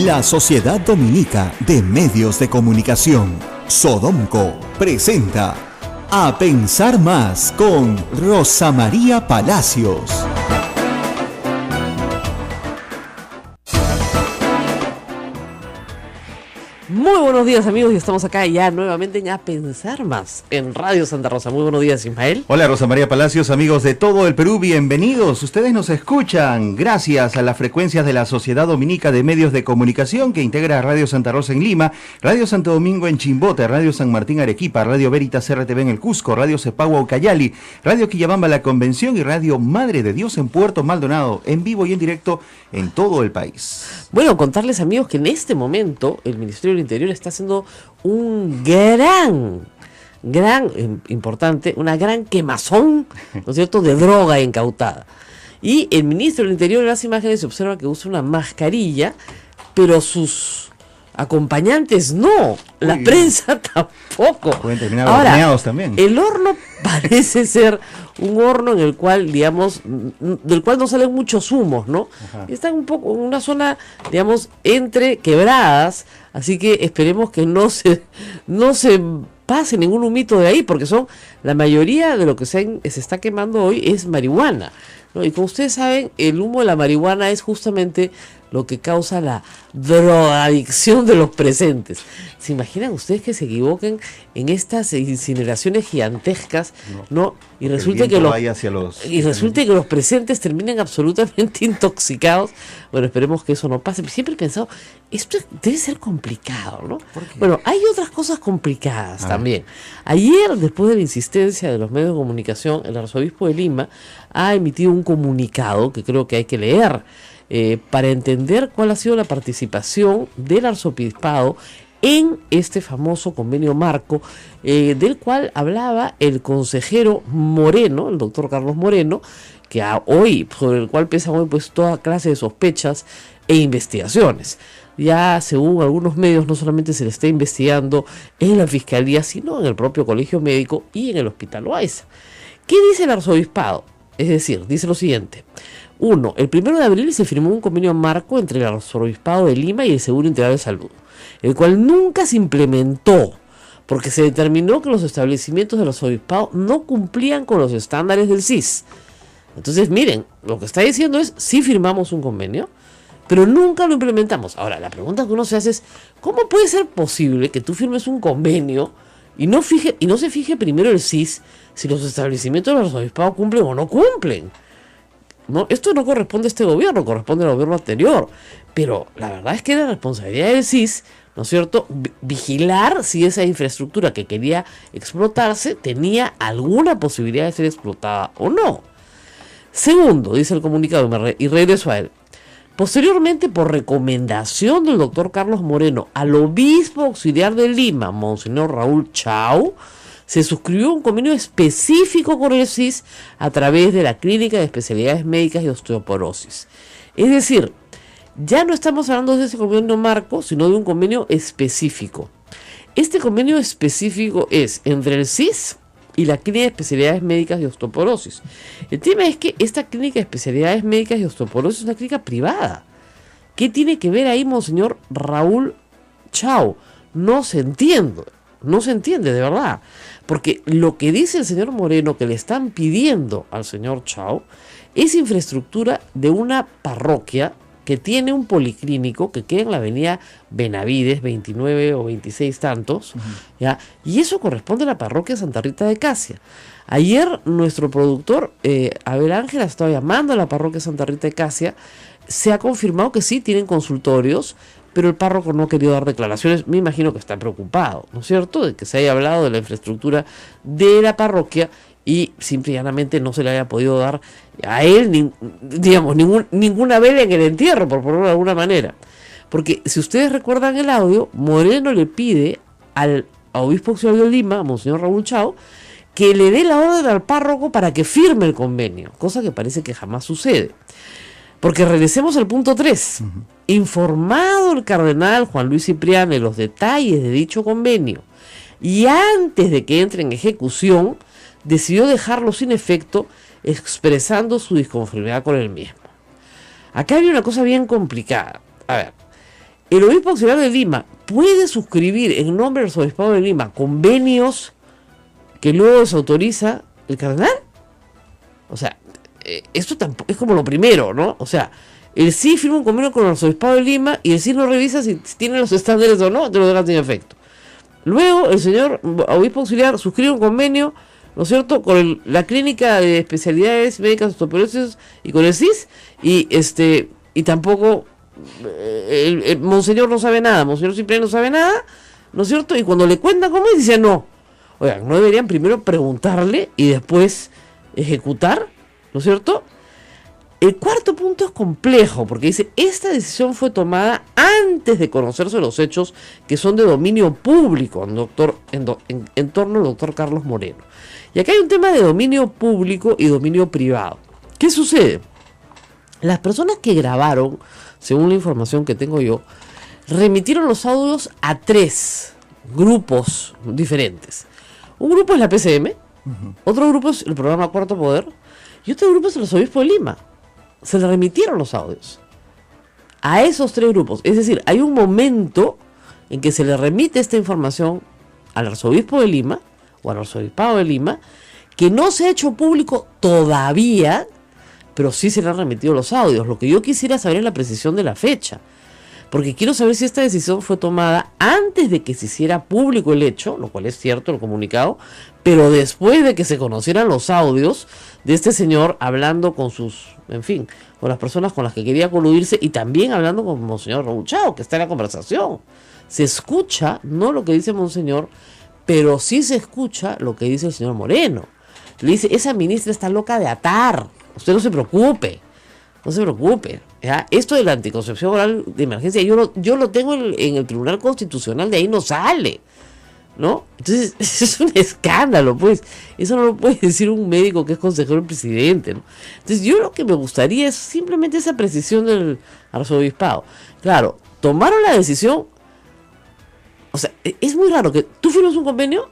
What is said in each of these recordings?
La Sociedad Dominica de Medios de Comunicación, Sodomco, presenta A Pensar Más con Rosa María Palacios. Muy buenos días, amigos, y estamos acá ya nuevamente en A Pensar Más en Radio Santa Rosa. Muy buenos días, Ismael. Hola, Rosa María Palacios, amigos de todo el Perú, bienvenidos. Ustedes nos escuchan gracias a las frecuencias de la Sociedad Dominica de Medios de Comunicación que integra Radio Santa Rosa en Lima, Radio Santo Domingo en Chimbote, Radio San Martín Arequipa, Radio Veritas RTV en el Cusco, Radio Cepagua Ucayali, Radio Quillabamba La Convención y Radio Madre de Dios en Puerto Maldonado, en vivo y en directo en todo el país. Bueno, contarles, amigos, que en este momento el Ministerio del Interior está haciendo un gran, importante, una gran quemazón, ¿no es cierto?, de droga incautada. Y el ministro del Interior, en las imágenes se observa que usa una mascarilla, pero sus acompañantes no, la prensa tampoco. Pueden terminar horneados también. El horno parece ser un horno en el cual, digamos, del cual no salen muchos humos, ¿no? Ajá. Están un poco en una zona, digamos, entre quebradas, así que esperemos que no se pase ningún humito de ahí, porque la mayoría de lo que se está quemando hoy es marihuana, ¿no? Y como ustedes saben, el humo de la marihuana es justamente lo que causa la drogadicción de los presentes. ¿Se imaginan ustedes que se equivoquen en estas incineraciones gigantescas, no? Y resulta que los presentes terminen absolutamente intoxicados. Bueno, esperemos que eso no pase. Siempre he pensado, esto debe ser complicado, ¿no? Bueno, hay otras cosas complicadas también. Ayer, después de la insistencia de los medios de comunicación, el arzobispo de Lima ha emitido un comunicado que creo que hay que leer, para entender cuál ha sido la participación del arzobispado en este famoso convenio marco, del cual hablaba el consejero Moreno, el doctor Carlos Moreno, que sobre el cual pesan hoy pues toda clase de sospechas e investigaciones. Ya según algunos medios no solamente se le está investigando en la fiscalía, sino en el propio colegio médico y en el hospital Loaiza. ¿Qué dice el arzobispado? Es decir, dice lo siguiente. 1. El 1 de abril se firmó un convenio marco entre el Arzobispado de Lima y el Seguro Integral de Salud, el cual nunca se implementó porque se determinó que los establecimientos del Arzobispado no cumplían con los estándares del SIS. Entonces, miren, lo que está diciendo es, sí firmamos un convenio, pero nunca lo implementamos. Ahora, la pregunta que uno se hace es, ¿cómo puede ser posible que tú firmes un convenio y no se fije primero el SIS si los establecimientos del Arzobispado cumplen o no cumplen? No, esto no corresponde a este gobierno, corresponde al gobierno anterior, pero la verdad es que la responsabilidad del SIS, ¿no es cierto?, vigilar si esa infraestructura que quería explotarse tenía alguna posibilidad de ser explotada o no. Segundo, dice el comunicado, y regreso a él. Posteriormente, por recomendación del doctor Carlos Moreno al obispo auxiliar de Lima, Monseñor Raúl Chau, se suscribió un convenio específico con el SIS a través de la Clínica de Especialidades Médicas y Osteoporosis. Es decir, ya no estamos hablando de ese convenio marco, sino de un convenio específico. Este convenio específico es entre el SIS y la Clínica de Especialidades Médicas y Osteoporosis. El tema es que esta Clínica de Especialidades Médicas y Osteoporosis es una clínica privada. ¿Qué tiene que ver ahí, Monseñor Raúl Chau? No se entiende de verdad. Porque lo que dice el señor Moreno que le están pidiendo al señor Chau es infraestructura de una parroquia que tiene un policlínico que queda en la avenida Benavides, 29 o 26 tantos, ¿ya? Y eso corresponde a la parroquia Santa Rita de Casia. Ayer nuestro productor, Abel Ángel, ha estado llamando a la parroquia Santa Rita de Casia. Se ha confirmado que sí tienen consultorios, pero el párroco no ha querido dar declaraciones. Me imagino que está preocupado, ¿no es cierto?, de que se haya hablado de la infraestructura de la parroquia y simple y llanamente no se le haya podido dar a él, ninguna vela en el entierro, por ponerlo de alguna manera. Porque si ustedes recuerdan el audio, Moreno le pide al obispo auxiliar de Lima, Monseñor Raúl Chau, que le dé la orden al párroco para que firme el convenio, cosa que parece que jamás sucede. Porque regresemos al punto 3. Informado el cardenal Juan Luis Cipriano de los detalles de dicho convenio y antes de que entre en ejecución, decidió dejarlo sin efecto, expresando su disconformidad con el mismo. Acá hay una cosa bien complicada. A ver, El obispo auxiliar de Lima puede suscribir en nombre del arzobispado de Lima convenios que luego desautoriza el cardenal. O sea, esto tampoco es como lo primero, ¿no? O sea, el CIS firma un convenio con el arzobispado de Lima y el CIS no revisa si tiene los estándares o no, te lo deja sin efecto. Luego el señor obispo auxiliar suscribe un convenio, ¿no es cierto?, con la clínica de especialidades médicas osteoporosis y con el CIS, y tampoco el monseñor no sabe nada, monseñor Cipriani no sabe nada, ¿no es cierto? Y cuando le cuentan cómo es, dice no. Oigan, ¿no deberían primero preguntarle y después ejecutar? ¿No es cierto? El cuarto punto es complejo, porque dice, esta decisión fue tomada antes de conocerse los hechos que son de dominio público en torno al doctor Carlos Moreno. Y acá hay un tema de dominio público y dominio privado. ¿Qué sucede? Las personas que grabaron, según la información que tengo yo, remitieron los audios a 3 grupos diferentes. Un grupo es la PCM, otro grupo es el programa Cuarto Poder y otro grupo es el arzobispo de Lima. Se le remitieron los audios a esos 3 grupos. Es decir, hay un momento en que se le remite esta información al arzobispo de Lima o al arzobispado de Lima, que no se ha hecho público todavía, pero sí se le han remitido los audios. Lo que yo quisiera saber es la precisión de la fecha, porque quiero saber si esta decisión fue tomada antes de que se hiciera público el hecho, lo cual es cierto, el comunicado, pero después de que se conocieran los audios de este señor hablando con sus, en fin, con las personas con las que quería coludirse y también hablando con Monseñor Raúl Chao, que está en la conversación. Se escucha, no lo que dice Monseñor, pero sí se escucha lo que dice el señor Moreno. Le dice, esa ministra está loca de atar, usted no se preocupe. No se preocupe, ¿ya? Esto de la anticoncepción oral de emergencia, yo lo tengo en el Tribunal Constitucional, de ahí no sale, ¿no? Entonces, eso es un escándalo, pues. Eso no lo puede decir un médico que es consejero del presidente, ¿no? Entonces, yo lo que me gustaría es simplemente esa precisión del arzobispado. Claro, tomaron la decisión. O sea, es muy raro que tú firmes un convenio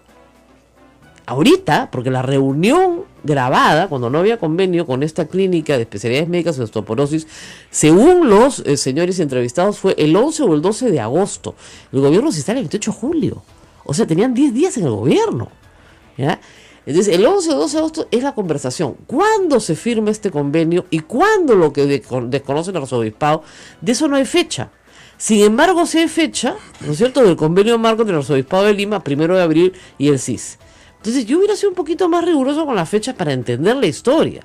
ahorita, porque la reunión grabada, cuando no había convenio con esta clínica de especialidades médicas de osteoporosis, según los señores entrevistados, fue el 11 o el 12 de agosto. El gobierno se instala el 28 de julio. O sea, tenían 10 días en el gobierno, ¿ya? Entonces, el 11 o 12 de agosto es la conversación. ¿Cuándo se firma este convenio y cuándo lo que desconoce el arzobispado? De eso no hay fecha. Sin embargo, sí hay fecha, ¿no es cierto?, del convenio marco entre el arzobispado de Lima, 1 de abril, y el CIS. Entonces yo hubiera sido un poquito más riguroso con las fechas para entender la historia.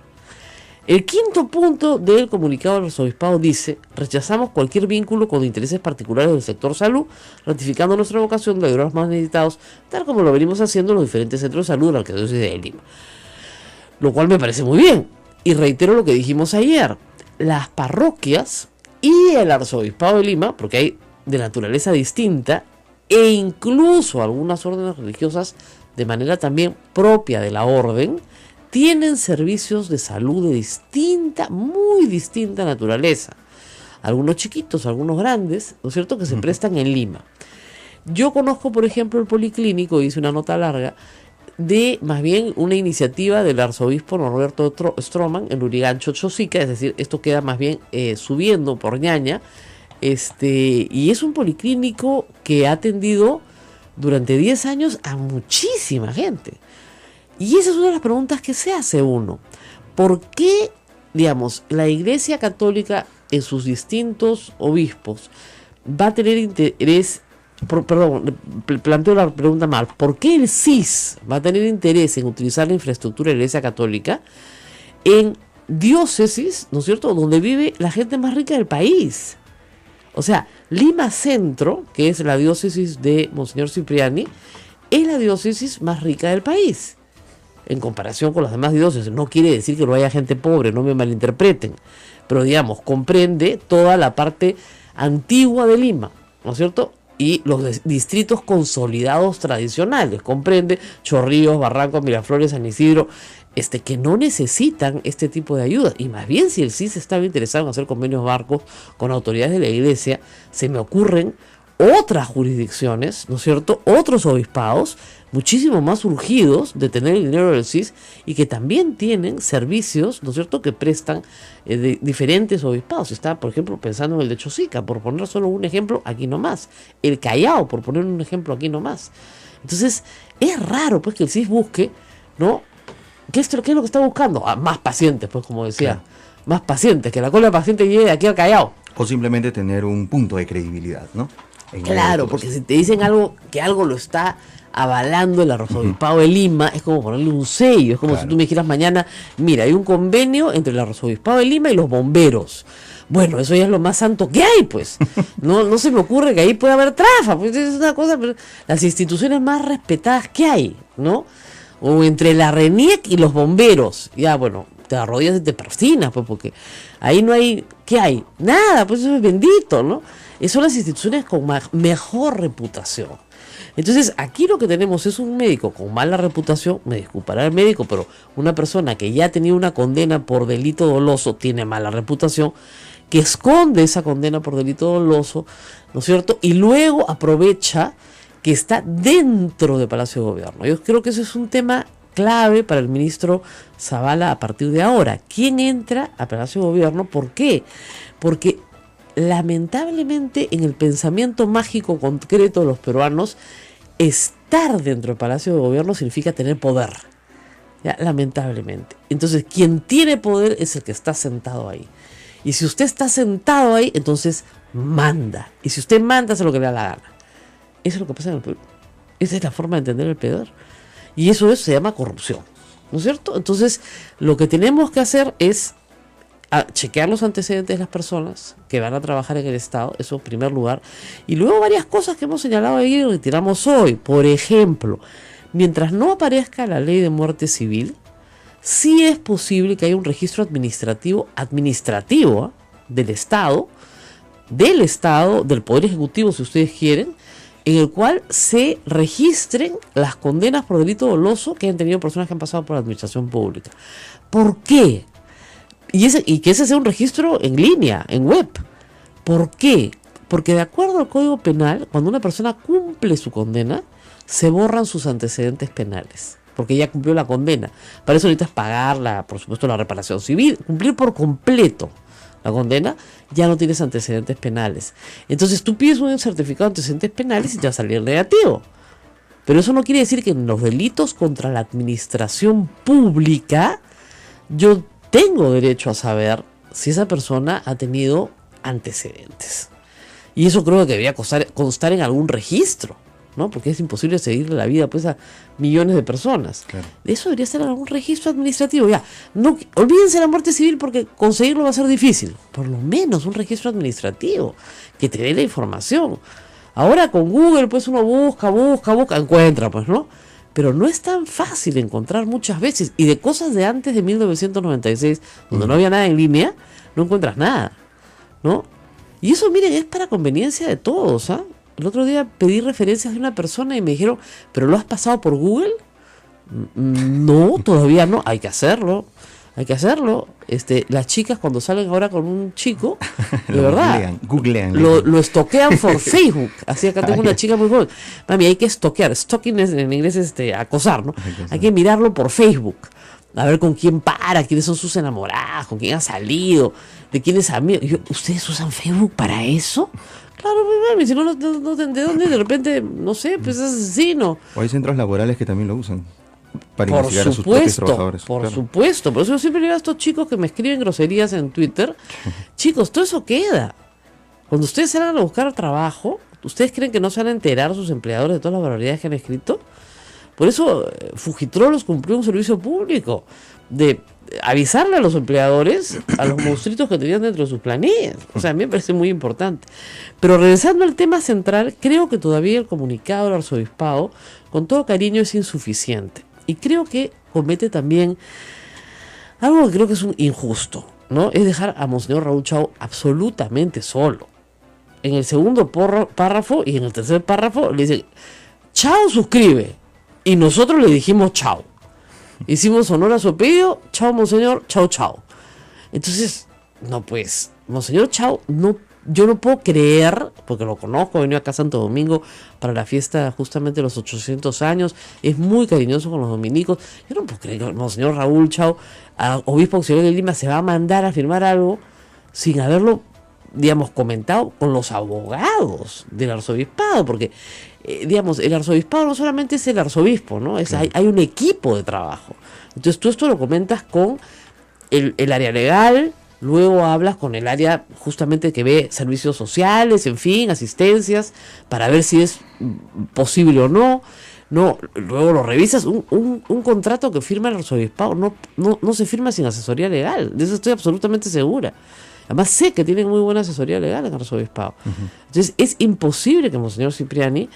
El quinto punto del comunicado del arzobispado dice: rechazamos cualquier vínculo con intereses particulares del sector salud, ratificando nuestra vocación de ayudar a los más necesitados, tal como lo venimos haciendo en los diferentes centros de salud de la Arquidiócesis de Lima. Lo cual me parece muy bien. Y reitero lo que dijimos ayer: las parroquias y el arzobispado de Lima, porque hay de naturaleza distinta, e incluso algunas órdenes religiosas de manera también propia de la orden, tienen servicios de salud de distinta, muy distinta naturaleza. Algunos chiquitos, algunos grandes, ¿no es cierto?, que se prestan en Lima. Yo conozco, por ejemplo, el Policlínico, hice una nota larga, de más bien una iniciativa del arzobispo Norberto Stroman en Lurigancho, Chosica, es decir, esto queda más bien subiendo por Ñaña, y es un policlínico que ha atendido durante 10 años a muchísima gente. Y esa es una de las preguntas que se hace uno. ¿Por qué, digamos, la Iglesia Católica en sus distintos obispos va a tener interés, planteo la pregunta mal, ¿por qué el CIS va a tener interés en utilizar la infraestructura de la Iglesia Católica en diócesis, ¿no es cierto?, donde vive la gente más rica del país? O sea, Lima Centro, que es la diócesis de Monseñor Cipriani, es la diócesis más rica del país, en comparación con las demás diócesis. No quiere decir que no haya gente pobre, no me malinterpreten, pero digamos, comprende toda la parte antigua de Lima, ¿no es cierto?, y los distritos consolidados tradicionales, comprende Chorrillos, Barrancos, Miraflores, San Isidro, que no necesitan este tipo de ayuda. Y más bien, si el CIS estaba interesado en hacer convenios marcos con autoridades de la Iglesia, se me ocurren otras jurisdicciones, ¿no es cierto?, otros obispados muchísimo más urgidos de tener el dinero del CIS y que también tienen servicios, ¿no es cierto?, que prestan de diferentes obispados. Está, por ejemplo, pensando en el de Chosica, por poner solo un ejemplo, aquí nomás. El Callao, por poner un ejemplo, aquí nomás. Entonces, es raro pues que el CIS busque, ¿no? ¿Qué es lo que está buscando? Más pacientes, pues, como decía. Claro. Más pacientes, que la cola de pacientes llegue de aquí al Callao. O simplemente tener un punto de credibilidad, ¿no? Claro, porque si te dicen algo, que algo lo está avalando el Arzobispado de Lima, es como ponerle un sello. Es como si tú me dijeras mañana, mira, hay un convenio entre el Arzobispado de Lima y los bomberos. Bueno, eso ya es lo más santo que hay, pues. No se me ocurre que ahí pueda haber trafa, pues es una cosa, pero las instituciones más respetadas que hay, ¿no? O entre la RENIEC y los bomberos. Ya, bueno, te arrodillas y te persinas, pues, porque ahí no hay, ¿qué hay? Nada, pues eso es bendito, ¿no? Son las instituciones con mejor reputación. Entonces, aquí lo que tenemos es un médico con mala reputación, me disculpará el médico, pero una persona que ya ha tenido una condena por delito doloso tiene mala reputación, que esconde esa condena por delito doloso, ¿no es cierto? Y luego aprovecha que está dentro de Palacio de Gobierno. Yo creo que ese es un tema clave para el ministro Zavala a partir de ahora. ¿Quién entra a Palacio de Gobierno? ¿Por qué? Porque lamentablemente en el pensamiento mágico concreto de los peruanos, estar dentro del Palacio de Gobierno significa tener poder. ¿Ya? Lamentablemente. Entonces, quien tiene poder es el que está sentado ahí. Y si usted está sentado ahí, entonces manda. Y si usted manda, hace lo que le da la gana. Eso es lo que pasa en el Perú. Esa es la forma de entender el poder. Y eso se llama corrupción, ¿no es cierto? Entonces, lo que tenemos que hacer es chequear los antecedentes de las personas que van a trabajar en el Estado, eso en primer lugar. Y luego varias cosas que hemos señalado ahí y retiramos hoy. Por ejemplo, mientras no aparezca la ley de muerte civil, sí es posible que haya un registro administrativo del Estado, del Poder Ejecutivo, si ustedes quieren, en el cual se registren las condenas por delito doloso que han tenido personas que han pasado por la administración pública. ¿Por qué? Y que ese sea un registro en línea, en web. ¿Por qué? Porque de acuerdo al Código Penal, cuando una persona cumple su condena, se borran sus antecedentes penales, porque ya cumplió la condena. Para eso necesitas pagar, por supuesto, la reparación civil, cumplir por completo la condena, ya no tienes antecedentes penales. Entonces tú pides un certificado de antecedentes penales y te va a salir negativo. Pero eso no quiere decir que en los delitos contra la administración pública yo tengo derecho a saber si esa persona ha tenido antecedentes. Y eso creo que debería constar en algún registro, ¿no? Porque es imposible seguirle la vida pues a millones de personas. Claro. Eso debería ser algún registro administrativo. Ya, no olvídense la muerte civil porque conseguirlo va a ser difícil. Por lo menos un registro administrativo que te dé la información. Ahora con Google pues uno busca, encuentra pues, ¿no? Pero no es tan fácil encontrar muchas veces. Y de cosas de antes de 1996, donde no había nada en línea, no encuentras nada, ¿no? Y eso, miren, es para conveniencia de todos, ¿ah? El otro día pedí referencias de una persona y me dijeron, ¿pero lo has pasado por Google? No, todavía no. Hay que hacerlo. Las chicas cuando salen ahora con un chico, de verdad, googlean. Lo estoquean por Facebook. Así acá tengo una chica muy joven. Mami, hay que estoquear. Stalking en inglés es acosar, ¿no? Hay que mirarlo por Facebook. A ver con quién quiénes son sus enamoradas, con quién ha salido, de quién es amigo. ¿Ustedes usan Facebook para eso? Claro, mami, si no, ¿de dónde de repente, no sé, pues es asesino? O hay centros laborales que también lo usan para investigar a sus propios trabajadores. Por supuesto, por eso yo siempre digo a estos chicos que me escriben groserías en Twitter, chicos, todo eso queda. Cuando ustedes salgan a buscar trabajo, ¿ustedes creen que no se van a enterar sus empleadores de todas las barbaridades que han escrito? Por eso Fujitrolos cumplió un servicio público de avisarle a los empleadores a los monstruitos que tenían dentro de sus planillas. O sea, a mí me parece muy importante. Pero regresando al tema central, creo que todavía el comunicado del arzobispado, con todo cariño, es insuficiente. Y creo que comete también algo que creo que es un injusto, ¿no? Es dejar a Monseñor Raúl Chao absolutamente solo. En el segundo párrafo y en el tercer párrafo le dice, Chao suscribe. Y nosotros le dijimos chao. Hicimos honor a su apellido, chao Monseñor, chao. Entonces, no pues, Monseñor Chao, no, yo no puedo creer, porque lo conozco, venido acá a Santo Domingo para la fiesta justamente de los 800 años, es muy cariñoso con los dominicos. Yo no puedo creer que el monseñor Raúl Chao, obispo auxiliar de Lima, se va a mandar a firmar algo sin haberlo, digamos, comentado con los abogados del arzobispado, porque, digamos, el arzobispado no solamente es el arzobispo, ¿no? Claro. Hay un equipo de trabajo. Entonces tú esto lo comentas con el área legal, luego hablas con el área justamente que ve servicios sociales, en fin, asistencias, para ver si es posible o no. No, luego lo revisas. Un contrato que firma el arzobispado no se firma sin asesoría legal, de eso estoy absolutamente segura. Además sé que tienen muy buena asesoría legal en el arzobispado. Entonces es imposible que Monseñor Cipriani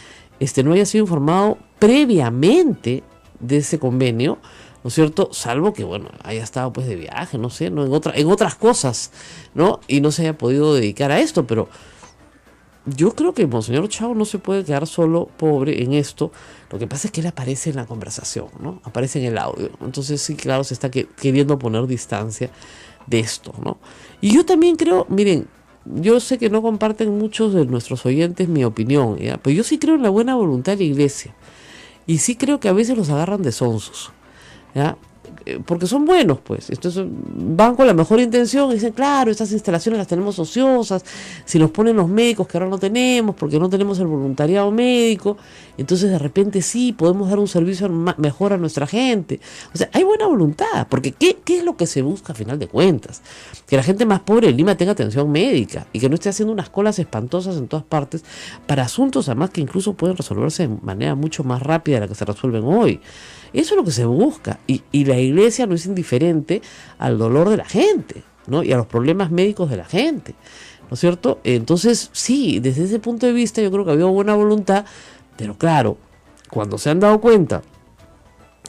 no haya sido informado previamente de ese convenio, ¿no es cierto? Salvo que, bueno, haya estado pues de viaje, no sé, ¿no? En otras cosas, ¿no? Y no se haya podido dedicar a esto, pero yo creo que Monseñor Chao no se puede quedar solo, pobre, en esto. Lo que pasa es que él aparece en la conversación, ¿no? Aparece en el audio. Entonces sí, claro, se está queriendo poner distancia de esto, ¿no? Y yo también creo, miren, yo sé que no comparten muchos de nuestros oyentes mi opinión, ¿ya? Pero yo sí creo en la buena voluntad de la iglesia. Y sí creo que a veces los agarran de sonsos, ¿ya? Porque son buenos, pues. Entonces van con la mejor intención y dicen, claro, estas instalaciones las tenemos ociosas, si nos ponen los médicos que ahora no tenemos, porque no tenemos el voluntariado médico, entonces de repente sí, podemos dar un servicio mejor a nuestra gente. O sea, hay buena voluntad, porque ¿qué es lo que se busca a final de cuentas? Que la gente más pobre de Lima tenga atención médica y que no esté haciendo unas colas espantosas en todas partes para asuntos además que incluso pueden resolverse de manera mucho más rápida de la que se resuelven hoy. Eso es lo que se busca, y la iglesia no es indiferente al dolor de la gente, ¿no? Y a los problemas médicos de la gente, ¿no es cierto? Entonces, sí, desde ese punto de vista yo creo que había buena voluntad, pero claro, cuando se han dado cuenta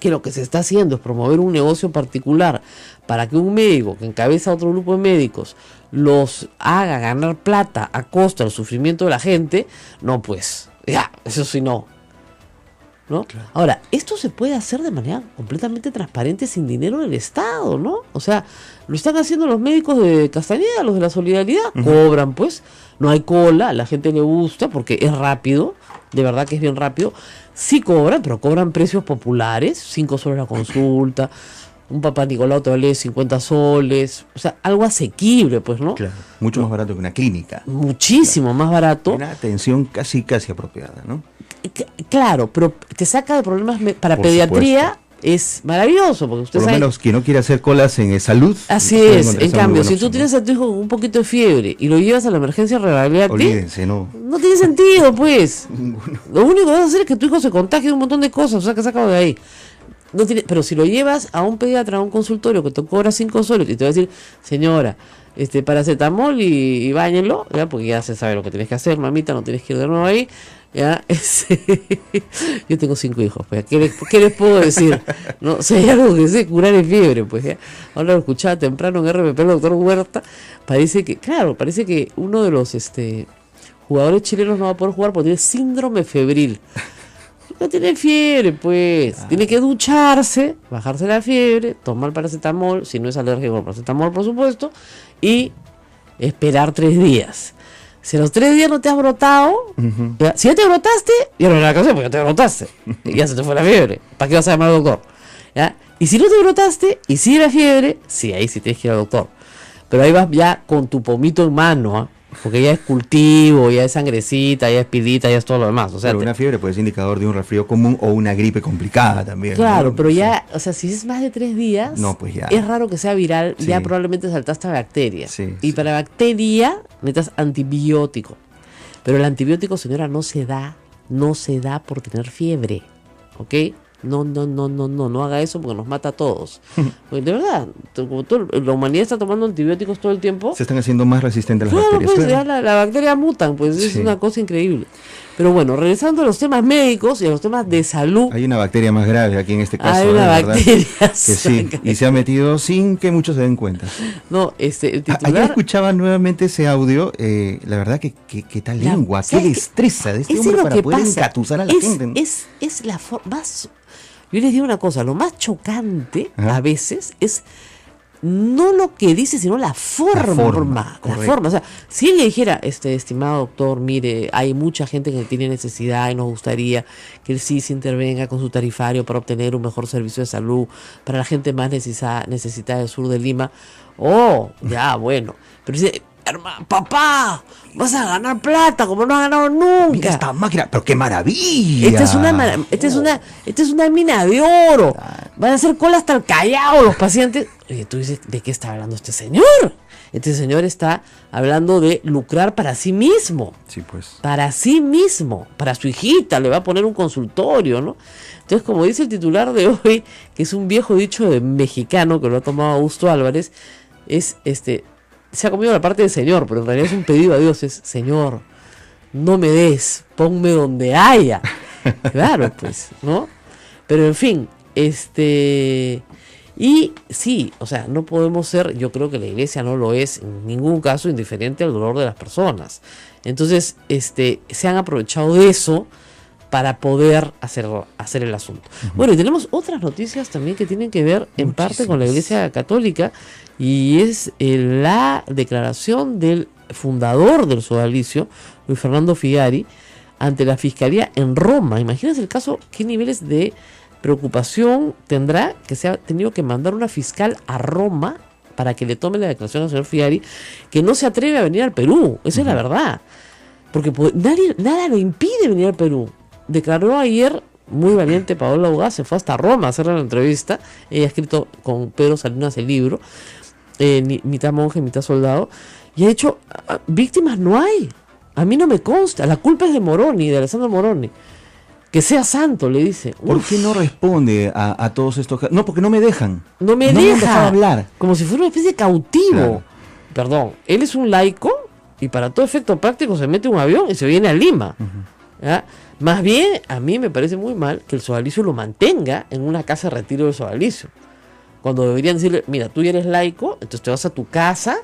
que lo que se está haciendo es promover un negocio particular para que un médico que encabeza otro grupo de médicos los haga ganar plata a costa del sufrimiento de la gente, no, pues, ya, eso sí no. ¿No? Claro. Ahora, esto se puede hacer de manera completamente transparente sin dinero del Estado, ¿no? O sea, lo están haciendo los médicos de Castañeda, los de la Solidaridad, cobran, pues, no hay cola, a la gente le gusta porque es rápido, de verdad que es bien rápido. Sí cobran, pero cobran precios populares, 5 soles la consulta, un papá Nicolau te vale 50 soles, o sea, algo asequible, pues, ¿no? Claro, mucho más barato que una clínica. Muchísimo más barato. Una atención casi apropiada, ¿no? Claro, pero te saca de problemas para Por pediatría, supuesto. Es maravilloso, porque usted por lo sabe, menos quien no quiere hacer colas en salud. así puede es. encontrarse En una cambio, buena si tú opción, tienes a tu hijo con un poquito de fiebre y lo llevas a la emergencia regaléate, olvídense, no. no tiene sentido, pues. Ninguno. Lo único que vas a hacer es que tu hijo se contagie de un montón de cosas, o sea, que sacado de ahí. No tiene, pero si lo llevas a un pediatra, a un consultorio que te cobra 5 soles y te va a decir, señora, paracetamol y báñenlo, ¿ya? Porque ya se sabe lo que tienes que hacer, mamita, no tienes que ir de nuevo ahí. ¿Ya? Yo tengo 5 hijos, pues, ¿qué les puedo decir? No, si hay algo que sé, curar es fiebre, pues, ¿ya? Ahora lo escuchaba temprano en RPP el doctor Huerta, parece que uno de los jugadores chilenos no va a poder jugar porque tiene síndrome febril. No tiene fiebre, pues, tiene que ducharse, bajarse la fiebre, tomar paracetamol, si no es alérgico al paracetamol, por supuesto, y esperar 3 días. Si a los 3 días no te has brotado, ¿ya? Si ya te brotaste, ya no hay nada que hacer porque ya te brotaste. Y ya se te fue la fiebre. ¿Para qué vas a llamar al doctor? ¿Ya? Y si no te brotaste y sigue la fiebre, sí, ahí sí tienes que ir al doctor. Pero ahí vas ya con tu pomito en mano, ¿ah? Porque ya es cultivo, ya es sangrecita, ya es pilita, ya es todo lo demás. O sea, pero una fiebre puede ser indicador de un resfrío común o una gripe complicada también. Claro, ¿no? pero ya, o sea, si es más de 3 días, no, pues ya. Es raro que sea viral, Sí. ya probablemente saltaste a bacteria. Sí, y sí. para bacteria necesitas antibiótico. Pero el antibiótico, señora, no se da por tener fiebre, ¿ok? No haga eso porque nos mata a todos. Porque de verdad, como la humanidad está tomando antibióticos todo el tiempo. Se están haciendo más resistentes a las Claro, bacterias. pues claro. ya la bacteria mutan, pues es Sí. una cosa increíble. Pero bueno, regresando a los temas médicos y a los temas de salud. Hay una bacteria más grave aquí en este caso. Hay una ¿verdad? bacteria. Que sí, y se ha metido sin que muchos se den cuenta. No, el Ayer titular. escuchaba nuevamente ese audio, la verdad que tal La- lengua, qué ¿sabes qué? destreza de este Eso hombre es lo para que poder pasa. engatusar a la gente, ¿no? Es la forma más. Yo les digo una cosa, lo más chocante Ajá. a veces es no lo que dice, sino la forma. La forma. O sea, si él le dijera, estimado doctor, mire, hay mucha gente que tiene necesidad y nos gustaría que el SIS intervenga con su tarifario para obtener un mejor servicio de salud para la gente más necesitada del sur de Lima. Ya, bueno. Pero dice, hermano, papá, vas a ganar plata como no has ganado nunca. Mira esta máquina, pero qué maravilla. Esta es una mina de oro. Van a hacer cola hasta el Callao los pacientes. Oye, tú dices, ¿de qué está hablando este señor? Este señor está hablando de lucrar para sí mismo. Sí, pues. Para sí mismo, para su hijita, le va a poner un consultorio, ¿no? Entonces, como dice el titular de hoy, que es un viejo dicho de mexicano que lo ha tomado Augusto Álvarez, es se ha comido la parte del Señor, pero en realidad es un pedido a Dios, es Señor, no me des, ponme donde haya. Claro, pues, ¿no? Pero en fin, y sí, o sea, no podemos ser, yo creo que la iglesia no lo es en ningún caso indiferente al dolor de las personas. Entonces, se han aprovechado de eso para poder hacer el asunto. Bueno, y tenemos otras noticias también que tienen que ver en parte con la Iglesia Católica, y es la declaración del fundador del sodalicio, Luis Fernando Figari, ante la Fiscalía en Roma. Imagínense el caso, qué niveles de preocupación tendrá que se ha tenido que mandar una fiscal a Roma para que le tome la declaración al señor Figari, que no se atreve a venir al Perú. Esa es la verdad. Porque nada lo impide venir al Perú. Declaró ayer, muy valiente, Paola Ugaz, se fue hasta Roma a hacer la entrevista. Ella ha escrito con Pedro Salinas el libro, mitad monje, mitad soldado, y ha dicho, víctimas no hay. A mí no me consta, la culpa es de Moroni, de Alessandro Moroni. Que sea santo, le dice. ¿Por qué no responde a todos estos casos? No, porque no me dejan. No me han deja dejado hablar. Como si fuera una especie de cautivo. Claro. Perdón, él es un laico y para todo efecto práctico se mete un avión y se viene a Lima. ¿Ya? Más bien, a mí me parece muy mal que el sodalicio lo mantenga en una casa de retiro del sodalicio. Cuando deberían decirle, mira, tú ya eres laico, entonces te vas a tu casa,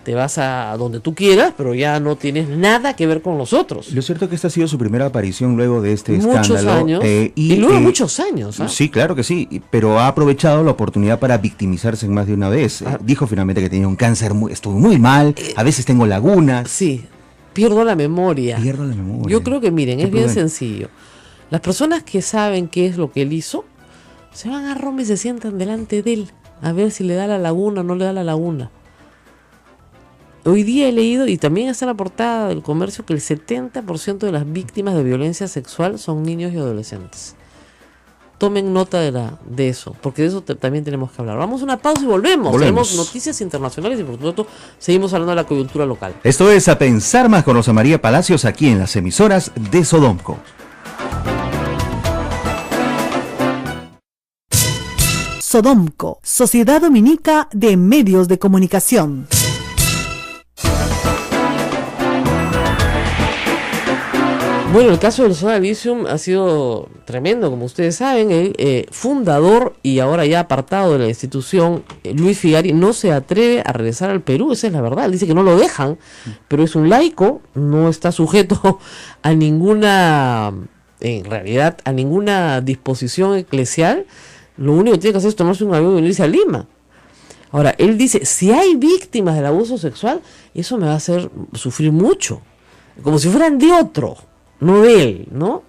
te vas a donde tú quieras, pero ya no tienes nada que ver con nosotros. Lo cierto es que esta ha sido su primera aparición luego de este muchos escándalo. Años, y luego muchos años. ¿Ah? Sí, claro que sí, pero ha aprovechado la oportunidad para victimizarse más de una vez. Dijo finalmente que tenía un cáncer, estuvo muy mal, a veces tengo lagunas. Sí, pierdo la memoria. Pierdo la memoria. Yo creo que, miren, es bien sencillo. Las personas que saben qué es lo que él hizo, se van a Roma y se sientan delante de él, a ver si le da la laguna o no le da la laguna. Hoy día he leído, y también está en la portada del Comercio, que el 70% de las víctimas de violencia sexual son niños y adolescentes. Tomen nota de eso, porque de eso también tenemos que hablar. Vamos a una pausa y volvemos. Tenemos noticias internacionales y por supuesto seguimos hablando de la coyuntura local. Esto es A Pensar Más con Rosa María Palacios, aquí en las emisoras de Sodomco. Sodomco, Sociedad Dominica de Medios de Comunicación. Bueno, el caso del sodalicium ha sido tremendo, como ustedes saben. El fundador y ahora ya apartado de la institución, Luis Figari, no se atreve a regresar al Perú, esa es la verdad. Él dice que no lo dejan, pero es un laico, no está sujeto a ninguna, en realidad, a ninguna disposición eclesial. Lo único que tiene que hacer es tomarse un avión y venirse a Lima. Ahora, él dice, si hay víctimas del abuso sexual, eso me va a hacer sufrir mucho, como si fueran de otro, no de él, ¿no?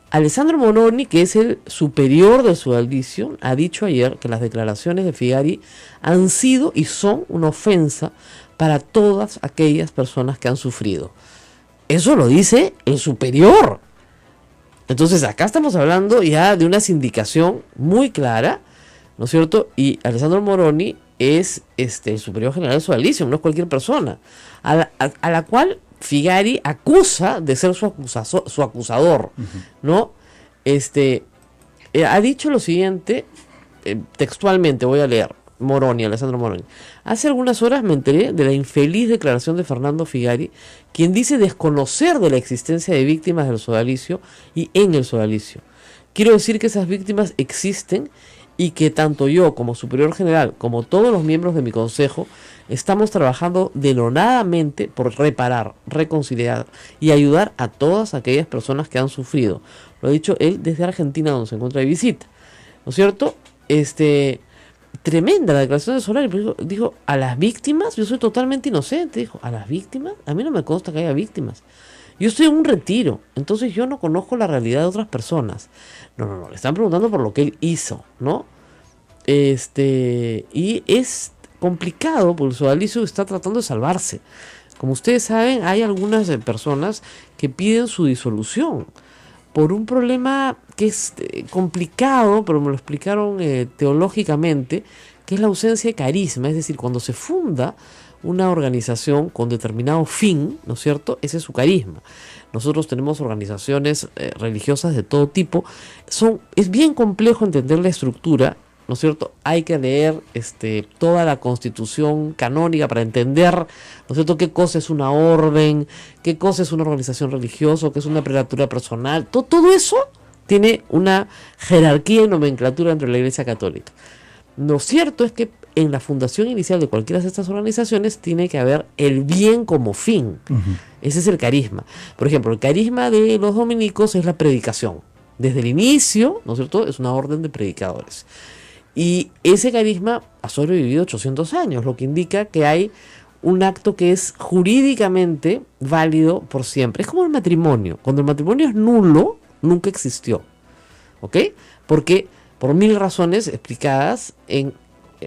Alessandro Moroni, que es el superior del sodalicio, ha dicho ayer que las declaraciones de Figari han sido y son una ofensa para todas aquellas personas que han sufrido. Eso lo dice el superior. Entonces acá estamos hablando ya de una sindicación muy clara, ¿no es cierto? Y Alessandro Moroni es el superior general del sodalicio, no es cualquier persona, a la cual Figari acusa de ser su acusador, ¿no? Ha dicho lo siguiente, textualmente voy a leer, Alessandro Moroni. Hace algunas horas me enteré de la infeliz declaración de Fernando Figari, quien dice desconocer de la existencia de víctimas del sodalicio y en el sodalicio. Quiero decir que esas víctimas existen y que tanto yo como superior general como todos los miembros de mi consejo estamos trabajando denodadamente por reparar, reconciliar y ayudar a todas aquellas personas que han sufrido. Lo ha dicho él desde Argentina, donde se encuentra de visita, ¿no es cierto? tremenda la declaración de Solari, pero dijo, a las víctimas, yo soy totalmente inocente, dijo, a las víctimas, a mí no me consta que haya víctimas. Yo estoy en un retiro, entonces yo no conozco la realidad de otras personas. No, le están preguntando por lo que él hizo, ¿no? Y es complicado porque el sodalicio está tratando de salvarse. Como ustedes saben, hay algunas personas que piden su disolución por un problema que es complicado, pero me lo explicaron teológicamente, que es la ausencia de carisma. Es decir, cuando se funda una organización con determinado fin, ¿no es cierto? Ese es su carisma. Nosotros tenemos organizaciones religiosas de todo tipo. Es bien complejo entender la estructura, ¿no es cierto? Hay que leer toda la constitución canónica para entender, ¿no es cierto?, qué cosa es una orden, qué cosa es una organización religiosa, qué es una prelatura personal. Todo eso tiene una jerarquía y nomenclatura dentro de la Iglesia Católica. Lo cierto es que en la fundación inicial de cualquiera de estas organizaciones tiene que haber el bien como fin. Ese es el carisma. Por ejemplo, el carisma de los dominicos es la predicación. Desde el inicio, ¿no es cierto?, es una orden de predicadores. Y ese carisma ha sobrevivido 800 años, lo que indica que hay un acto que es jurídicamente válido por siempre. Es como el matrimonio. Cuando el matrimonio es nulo, nunca existió. ¿Ok? Porque por 1000 razones explicadas en,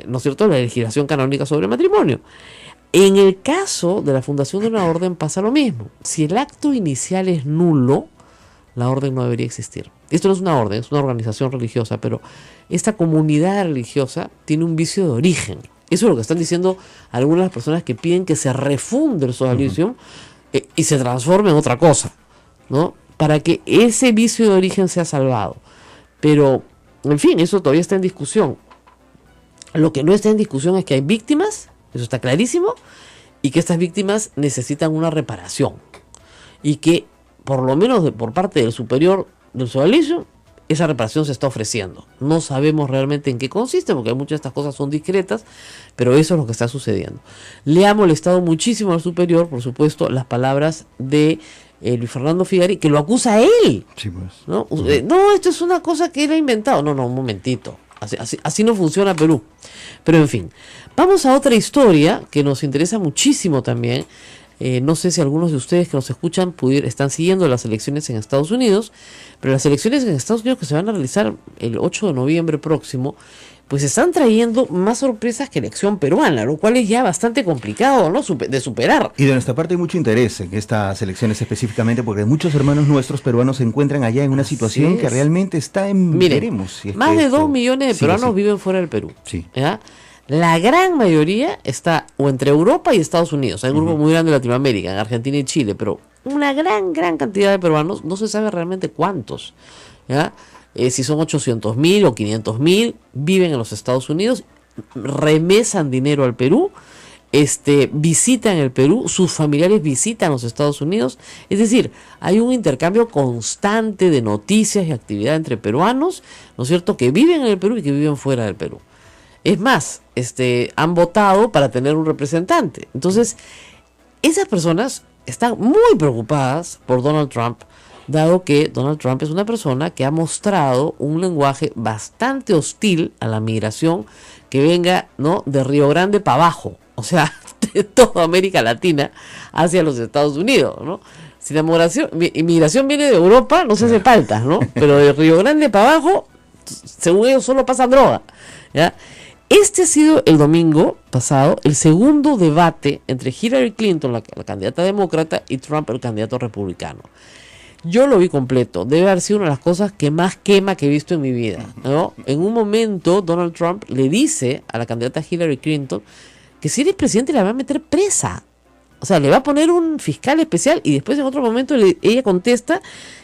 ¿no es cierto?, la legislación canónica sobre el matrimonio. En el caso de la fundación de una orden pasa lo mismo. Si el acto inicial es nulo, la orden no debería existir. Esto no es una orden, es una organización religiosa, pero esta comunidad religiosa tiene un vicio de origen. Eso es lo que están diciendo algunas de las personas que piden que se refunde el sodalicio y se transforme en otra cosa, ¿no? Para que ese vicio de origen sea salvado. Pero, en fin, eso todavía está en discusión. Lo que no está en discusión es que hay víctimas, eso está clarísimo, y que estas víctimas necesitan una reparación. Y que, por lo menos por parte del superior del sodalicio, esa reparación se está ofreciendo. No sabemos realmente en qué consiste, porque muchas de estas cosas son discretas, pero eso es lo que está sucediendo. Le ha molestado muchísimo al superior, por supuesto, las palabras de Luis Fernando Figari, que lo acusa a él. Sí, pues. ¿No? No, esto es una cosa que él ha inventado. No, un momentito. Así no funciona Perú. Pero en fin, vamos a otra historia que nos interesa muchísimo también. No sé si algunos de ustedes que nos escuchan están siguiendo las elecciones en Estados Unidos, pero las elecciones en Estados Unidos que se van a realizar el 8 de noviembre próximo, pues están trayendo más sorpresas que elección peruana, lo cual es ya bastante complicado, ¿no?, de superar. Y de nuestra parte hay mucho interés en estas elecciones específicamente porque muchos hermanos nuestros peruanos se encuentran allá en una situación que realmente está en... Miren, veremos si es más que de 2 millones de peruanos viven fuera del Perú. Sí. ¿Ya? La gran mayoría está o entre Europa y Estados Unidos. Hay un grupo muy grande de Latinoamérica, en Argentina y Chile, pero una gran cantidad de peruanos, no se sabe realmente cuántos, ¿ya? Si son 800.000 o 500.000, viven en los Estados Unidos, remesan dinero al Perú, visitan el Perú, sus familiares visitan los Estados Unidos. Es decir, hay un intercambio constante de noticias y actividad entre peruanos, ¿no es cierto?, que viven en el Perú y que viven fuera del Perú. Es más, han votado para tener un representante. Entonces, esas personas están muy preocupadas por Donald Trump, dado que Donald Trump es una persona que ha mostrado un lenguaje bastante hostil a la migración que venga, ¿no?, de Río Grande para abajo, o sea, de toda América Latina hacia los Estados Unidos, ¿no? Si la inmigración viene de Europa, no se hace falta, ¿no? Pero de Río Grande para abajo, según ellos, solo pasan droga, ¿ya? Este ha sido el domingo pasado el segundo debate entre Hillary Clinton, la candidata demócrata, y Trump, el candidato republicano. Yo lo vi completo. Debe haber sido una de las cosas que más quema que he visto en mi vida, ¿no? En un momento, Donald Trump le dice a la candidata Hillary Clinton que si eres presidente la va a meter presa. O sea, le va a poner un fiscal especial y después en otro momento ella contesta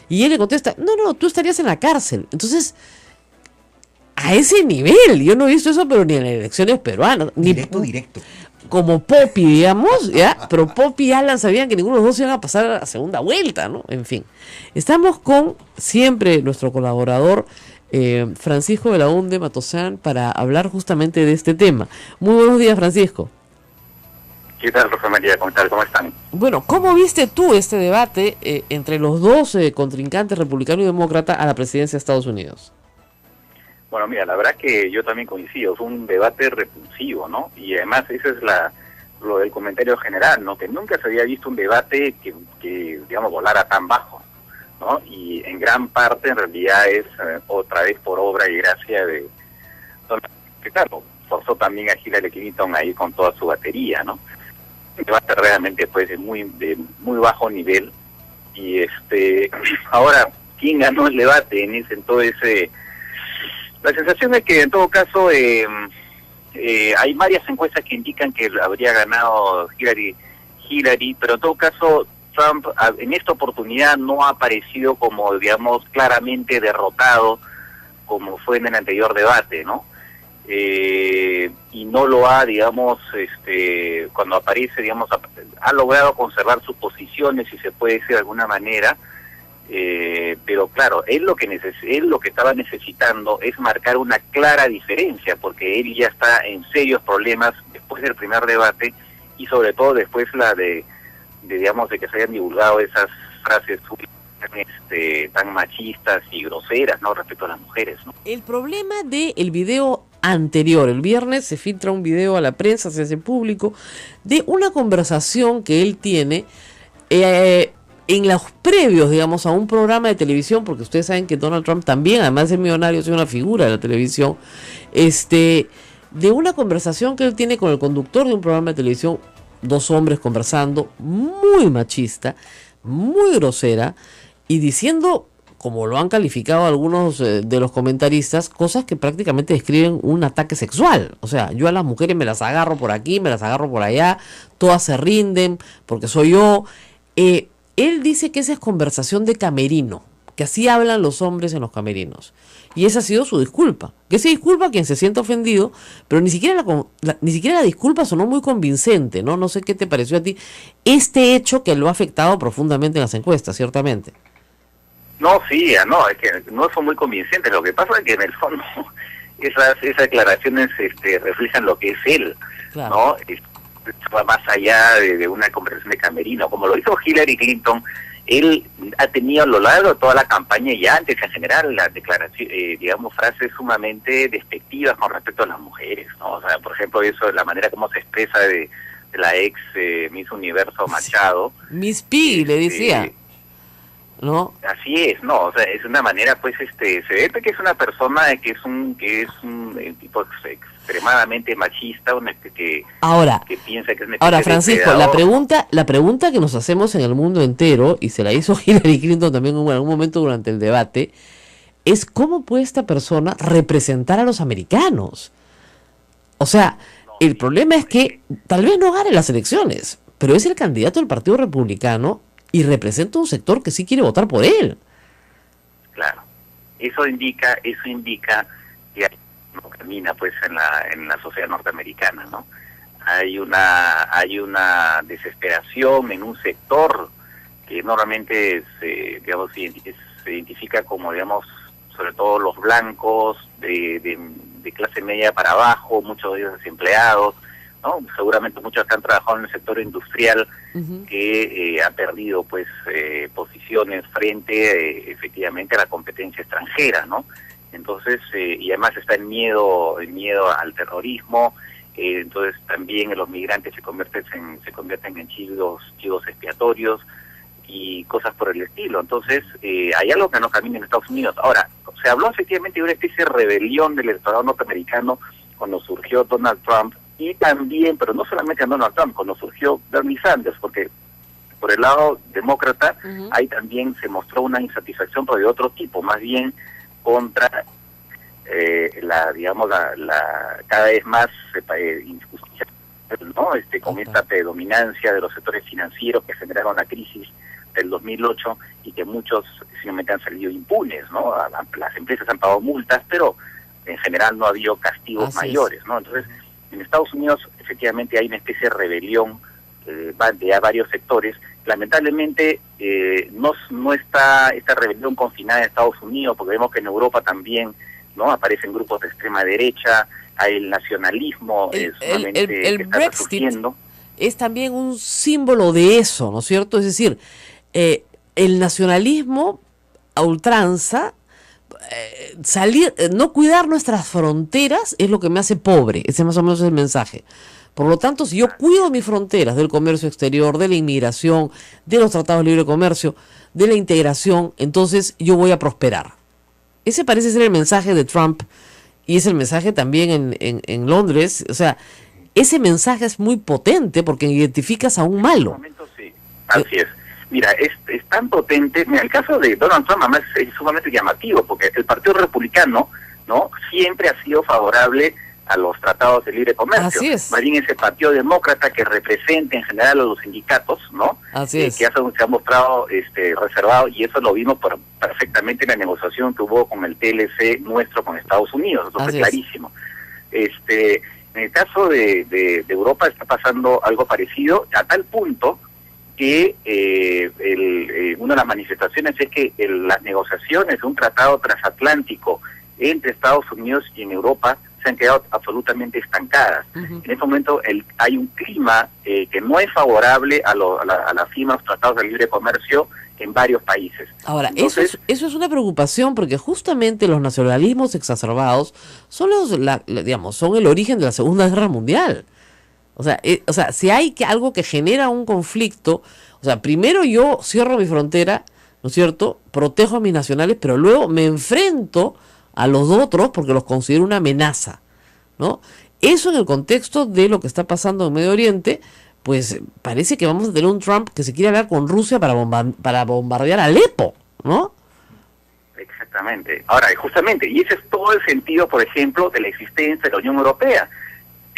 y él le contesta, no, tú estarías en la cárcel. Entonces, a ese nivel, yo no he visto eso, pero ni en las elecciones peruanas. Directo. Como Poppy, digamos, ¿ya? Pero Poppy y Alan sabían que ninguno de los dos iban a pasar a la segunda vuelta, ¿no? En fin, estamos con siempre nuestro colaborador Francisco Belaúnde Matosán para hablar justamente de este tema. Muy buenos días, Francisco. ¿Qué tal, Rosa María? ¿Cómo están? Bueno, ¿cómo viste tú este debate entre los dos contrincantes, republicano y demócrata, a la presidencia de Estados Unidos? Bueno, mira, la verdad que yo también coincido, fue un debate repulsivo, ¿no? Y además ese es lo del comentario general, ¿no? Que nunca se había visto un debate que digamos, volara tan bajo, ¿no? Y en gran parte, en realidad, es otra vez por obra y gracia de Donald Trump, que claro, forzó también a Hillary Clinton ahí con toda su batería, ¿no? Un debate realmente, pues, de muy bajo nivel. Y ahora, ¿quién ganó el debate en todo ese...? La sensación es que en todo caso hay varias encuestas que indican que habría ganado Hillary, pero en todo caso Trump en esta oportunidad no ha aparecido como, digamos, claramente derrotado como fue en el anterior debate, ¿no? Y no lo ha, digamos, cuando aparece, digamos, ha logrado conservar sus posiciones, si se puede decir de alguna manera. Pero claro, él lo que estaba necesitando es marcar una clara diferencia, porque él ya está en serios problemas después del primer debate y sobre todo después digamos, de que se hayan divulgado esas frases tan machistas y groseras, ¿no?, respecto a las mujeres, ¿no? El problema del video anterior, el viernes se filtra un video a la prensa, se hace público, de una conversación que él tiene en los previos, digamos, a un programa de televisión, porque ustedes saben que Donald Trump también, además de millonario, es una figura de la televisión, de una conversación que él tiene con el conductor de un programa de televisión, dos hombres conversando, muy machista, muy grosera, y diciendo, como lo han calificado algunos de los comentaristas, cosas que prácticamente describen un ataque sexual. O sea, yo a las mujeres me las agarro por aquí, me las agarro por allá, todas se rinden porque soy yo. Él dice que esa es conversación de camerino, que así hablan los hombres en los camerinos. Y esa ha sido su disculpa. Que se disculpa a quien se sienta ofendido, pero ni siquiera la disculpa sonó muy convincente, ¿no? No sé qué te pareció a ti este hecho que lo ha afectado profundamente en las encuestas, ciertamente. No, sí, no, es que no son muy convincentes. Lo que pasa es que en el fondo esas declaraciones reflejan lo que es él, Claro. ¿no? Va más allá de una conversación de camerino. Como lo hizo Hillary Clinton, él ha tenido a lo largo de toda la campaña y antes en general las declaraciones, digamos, frases sumamente despectivas con respecto a las mujeres, ¿no? O sea, por ejemplo, eso de la manera como se expresa de la ex Miss Universo Machado. Miss P, le decía, ¿no? Así es, no, o sea, es una manera, pues, se ve que es una persona que es un tipo extremadamente machista, Ahora, que piensa que es una Ahora, especie de Francisco, depredador. la pregunta que nos hacemos en el mundo entero, y se la hizo Hillary Clinton también en algún momento durante el debate, es cómo puede esta persona representar a los americanos. O sea, el problema es que tal vez no gane las elecciones, pero es el candidato del Partido Republicano y representa un sector que sí quiere votar por él. Claro, eso indica que no camina, pues, en la sociedad norteamericana, ¿no? Hay una desesperación en un sector que normalmente se identifica como, digamos, sobre todo los blancos de clase media para abajo, muchos de ellos desempleados, ¿no? Seguramente muchos que han trabajado en el sector industrial que ha perdido, pues, posiciones frente efectivamente a la competencia extranjera, ¿no? Entonces, y además está el miedo al terrorismo. Entonces también los migrantes se convierten en chivos expiatorios y cosas por el estilo. Entonces, hay algo que no camina en Estados Unidos. Ahora, se habló efectivamente de una especie de rebelión del electorado norteamericano cuando surgió Donald Trump, y también, pero no solamente a Donald Trump, cuando surgió Bernie Sanders, porque por el lado demócrata ahí también se mostró una insatisfacción, pero de otro tipo, más bien contra la cada vez más injusticia, ¿no? Con esta predominancia de los sectores financieros que generaron la crisis del 2008 y que muchos simplemente han salido impunes, ¿no? Las empresas han pagado multas, pero en general no ha habido castigos mayores, ¿no? Entonces, en Estados Unidos efectivamente hay una especie de rebelión de varios sectores. Lamentablemente no está esta rebelión confinada en Estados Unidos, porque vemos que en Europa también, ¿no?, aparecen grupos de extrema derecha, hay el nacionalismo el que está Brexit resurgiendo. es también un símbolo de eso, ¿no es cierto? Es decir, el nacionalismo a ultranza, no cuidar nuestras fronteras es lo que me hace pobre. Ese más o menos es el mensaje. Por lo tanto, si yo cuido mis fronteras del comercio exterior, de la inmigración, de los tratados de libre comercio, de la integración, entonces yo voy a prosperar. Ese parece ser el mensaje de Trump y es el mensaje también en Londres. O sea, ese mensaje es muy potente porque identificas a un malo. En este momento sí, así es. Mira, es tan potente. Mira, el caso de Donald Trump además es sumamente llamativo porque el Partido Republicano, ¿no?, siempre ha sido favorable a los tratados de libre comercio. Así es. Más bien ese Partido Demócrata que representa en general a los sindicatos, ¿no? Así es. Que se ha mostrado reservado, y eso lo vimos perfectamente en la negociación que hubo con el TLC nuestro con Estados Unidos. Eso fue clarísimo. En el caso de Europa está pasando algo parecido, a tal punto que una de las manifestaciones es que las negociaciones de un tratado transatlántico entre Estados Unidos y en Europa se han quedado absolutamente estancadas. En este momento hay un clima que no es favorable a la firma de los tratados de libre comercio en varios países. Ahora, entonces, eso es una preocupación porque justamente los nacionalismos exacerbados son son el origen de la Segunda Guerra Mundial. O sea, si hay algo que genera un conflicto, o sea, primero yo cierro mi frontera, ¿no es cierto?, protejo a mis nacionales, pero luego me enfrento a los otros porque los considero una amenaza, ¿no? Eso en el contexto de lo que está pasando en Medio Oriente, pues parece que vamos a tener un Trump que se quiere hablar con Rusia para bombardear Alepo, ¿no? Exactamente. Ahora, justamente, y ese es todo el sentido, por ejemplo, de la existencia de la Unión Europea.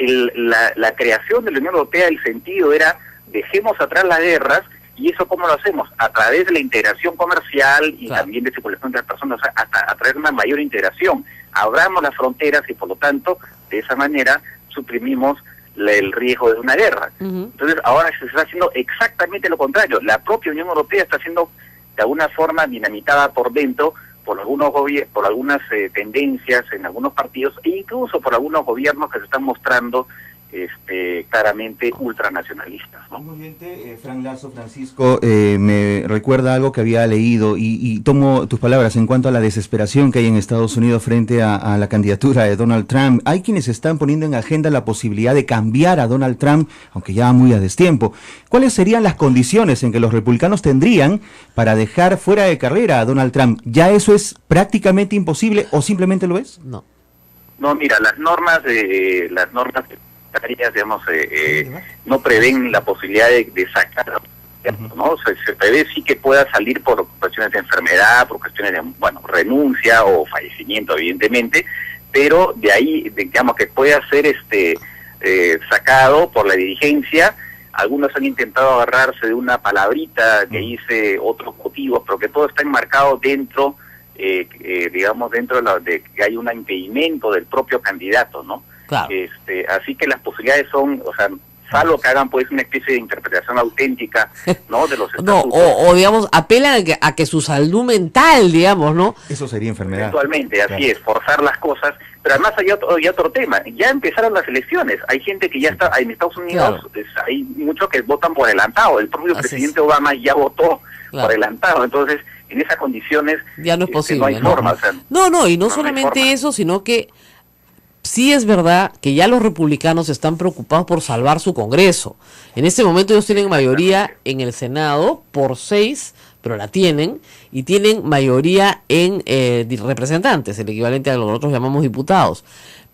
La creación de la Unión Europea, el sentido era, dejemos atrás las guerras. ¿Y eso cómo lo hacemos? A través de la integración comercial y también de circulación de las personas, hasta a través de una mayor integración. Abramos las fronteras y, por lo tanto, de esa manera suprimimos el riesgo de una guerra. Entonces, ahora se está haciendo exactamente lo contrario. La propia Unión Europea está siendo, de alguna forma, dinamitada por dentro por algunas tendencias en algunos partidos e incluso por algunos gobiernos que se están mostrando claramente ultranacionalistas, ¿no? Muy bien, Francisco, me recuerda algo que había leído y tomo tus palabras en cuanto a la desesperación que hay en Estados Unidos frente a la candidatura de Donald Trump. Hay quienes están poniendo en agenda la posibilidad de cambiar a Donald Trump, aunque ya muy a destiempo. ¿Cuáles serían las condiciones en que los republicanos tendrían para dejar fuera de carrera a Donald Trump? ¿Ya eso es prácticamente imposible o simplemente lo es? No, mira, las normas digamos, no prevén la posibilidad de sacar, ¿no? Se prevé sí que pueda salir por cuestiones de enfermedad, por cuestiones de, renuncia o fallecimiento, evidentemente, pero de ahí, digamos, que pueda ser sacado por la dirigencia. Algunos han intentado agarrarse de una palabrita que dice otros motivos, pero que todo está enmarcado dentro, digamos, dentro de que hay un impedimento del propio candidato, ¿no? Claro. Así que las posibilidades son, salvo que hagan pues una especie de interpretación auténtica, ¿no?, de los estatutos. o digamos, apelan a que su salud mental, digamos, ¿no? Eso sería enfermedad. Actualmente, así es, forzar las cosas. Pero además hay otro tema, ya empezaron las elecciones, hay gente que ya está, en Estados Unidos hay muchos que votan por adelantado, el propio presidente Obama ya votó por adelantado, entonces en esas condiciones ya no es posible. No hay forma. Y no solamente eso, sino que sí es verdad que ya los republicanos están preocupados por salvar su Congreso. En este momento ellos tienen mayoría en el Senado por 6, pero la tienen, y tienen mayoría en representantes, el equivalente a lo que nosotros llamamos diputados.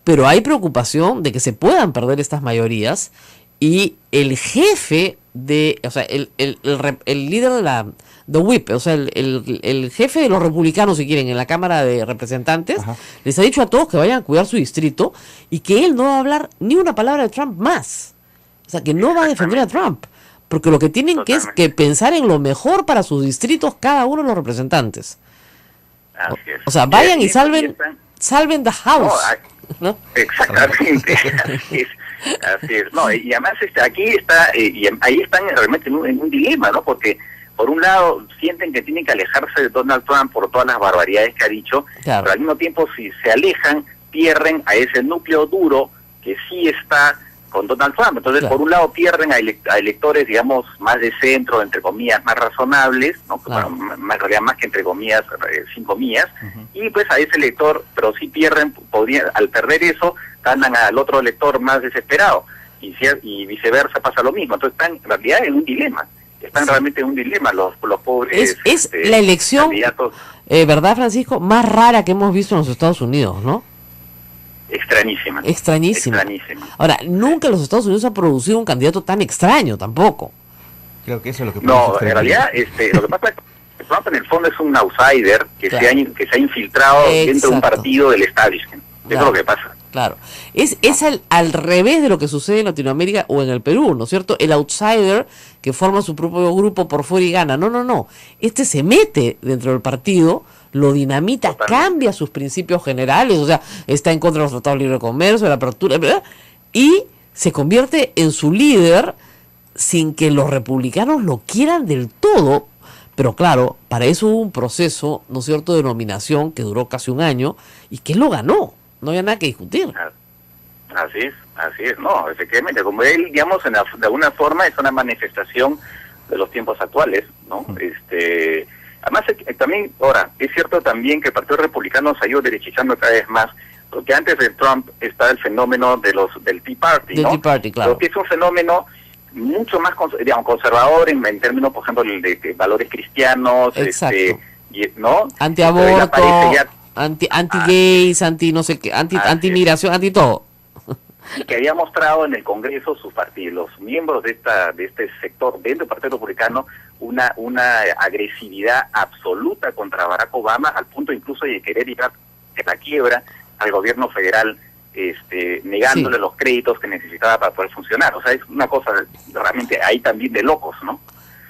Pero hay preocupación de que se puedan perder estas mayorías y el jefe el líder de la whip, el jefe de los republicanos, si quieren, en la Cámara de Representantes, les ha dicho a todos que vayan a cuidar su distrito y que él no va a hablar ni una palabra de Trump más. O sea, que no va a defender a Trump, porque lo que tienen que es que pensar en lo mejor para sus distritos cada uno de los representantes. O sea, vayan y salven the house. ¿No? Exactamente. Así es. No, y además aquí está, y ahí están realmente en un dilema, ¿no? Porque por un lado sienten que tienen que alejarse de Donald Trump por todas las barbaridades que ha dicho, pero al mismo tiempo si se alejan, pierden a ese núcleo duro que sí está con Donald Trump. Entonces, Claro. por un lado pierden a electores, digamos, más de centro, entre comillas, más razonables, ¿no? Claro. Bueno, en realidad más que entre comillas, sin comillas, y pues a ese elector, pero sí pierden, al perder eso, ganan al otro elector más desesperado, y viceversa pasa lo mismo. Entonces están en realidad en un dilema, están realmente en un dilema los pobres Es la elección, candidatos. ¿verdad, Francisco? Más rara que hemos visto en los Estados Unidos, ¿no? Extrañísima. Extrañísima. Extrañísima. Ahora, nunca los Estados Unidos han producido un candidato tan extraño tampoco. Creo que eso es lo que No, en realidad, lo que pasa es que Trump en el fondo es un outsider que, Claro. que se ha infiltrado dentro de un Exacto. partido del establishment. Eso Claro. es lo que pasa. Claro. Es al revés de lo que sucede en Latinoamérica o en el Perú, ¿no es cierto? El outsider que forma su propio grupo por fuera y gana. No. Este se mete dentro del partido, lo dinamita, Totalmente. cambia sus principios generales, o sea, está en contra de los tratados de libre comercio, de la apertura, ¿verdad? Y se convierte en su líder sin que los republicanos lo quieran del todo. Pero claro, para eso hubo un proceso, ¿no es cierto?, de nominación que duró casi un año y que él lo ganó. No había nada que discutir. Así es, no, efectivamente, como él, digamos, de alguna forma es una manifestación de los tiempos actuales, ¿no? Además, también, ahora, es cierto también que el Partido Republicano se ha ido derechizando cada vez más, porque antes de Trump está el fenómeno del Tea Party, ¿no? Del Tea Party, claro. Porque es un fenómeno mucho más conservador en términos, por ejemplo, de valores cristianos, Exacto. ¿no? Antiaborto, Él aparece ya anti-gays, anti no sé qué, anti-migración, anti todo. que había mostrado en el Congreso sus partidos, los miembros de este sector dentro del Partido Republicano, una agresividad absoluta contra Barack Obama, al punto incluso de querer llegar a la quiebra al gobierno federal, negándole Sí. los créditos que necesitaba para poder funcionar. O sea, es una cosa realmente ahí también de locos, ¿no?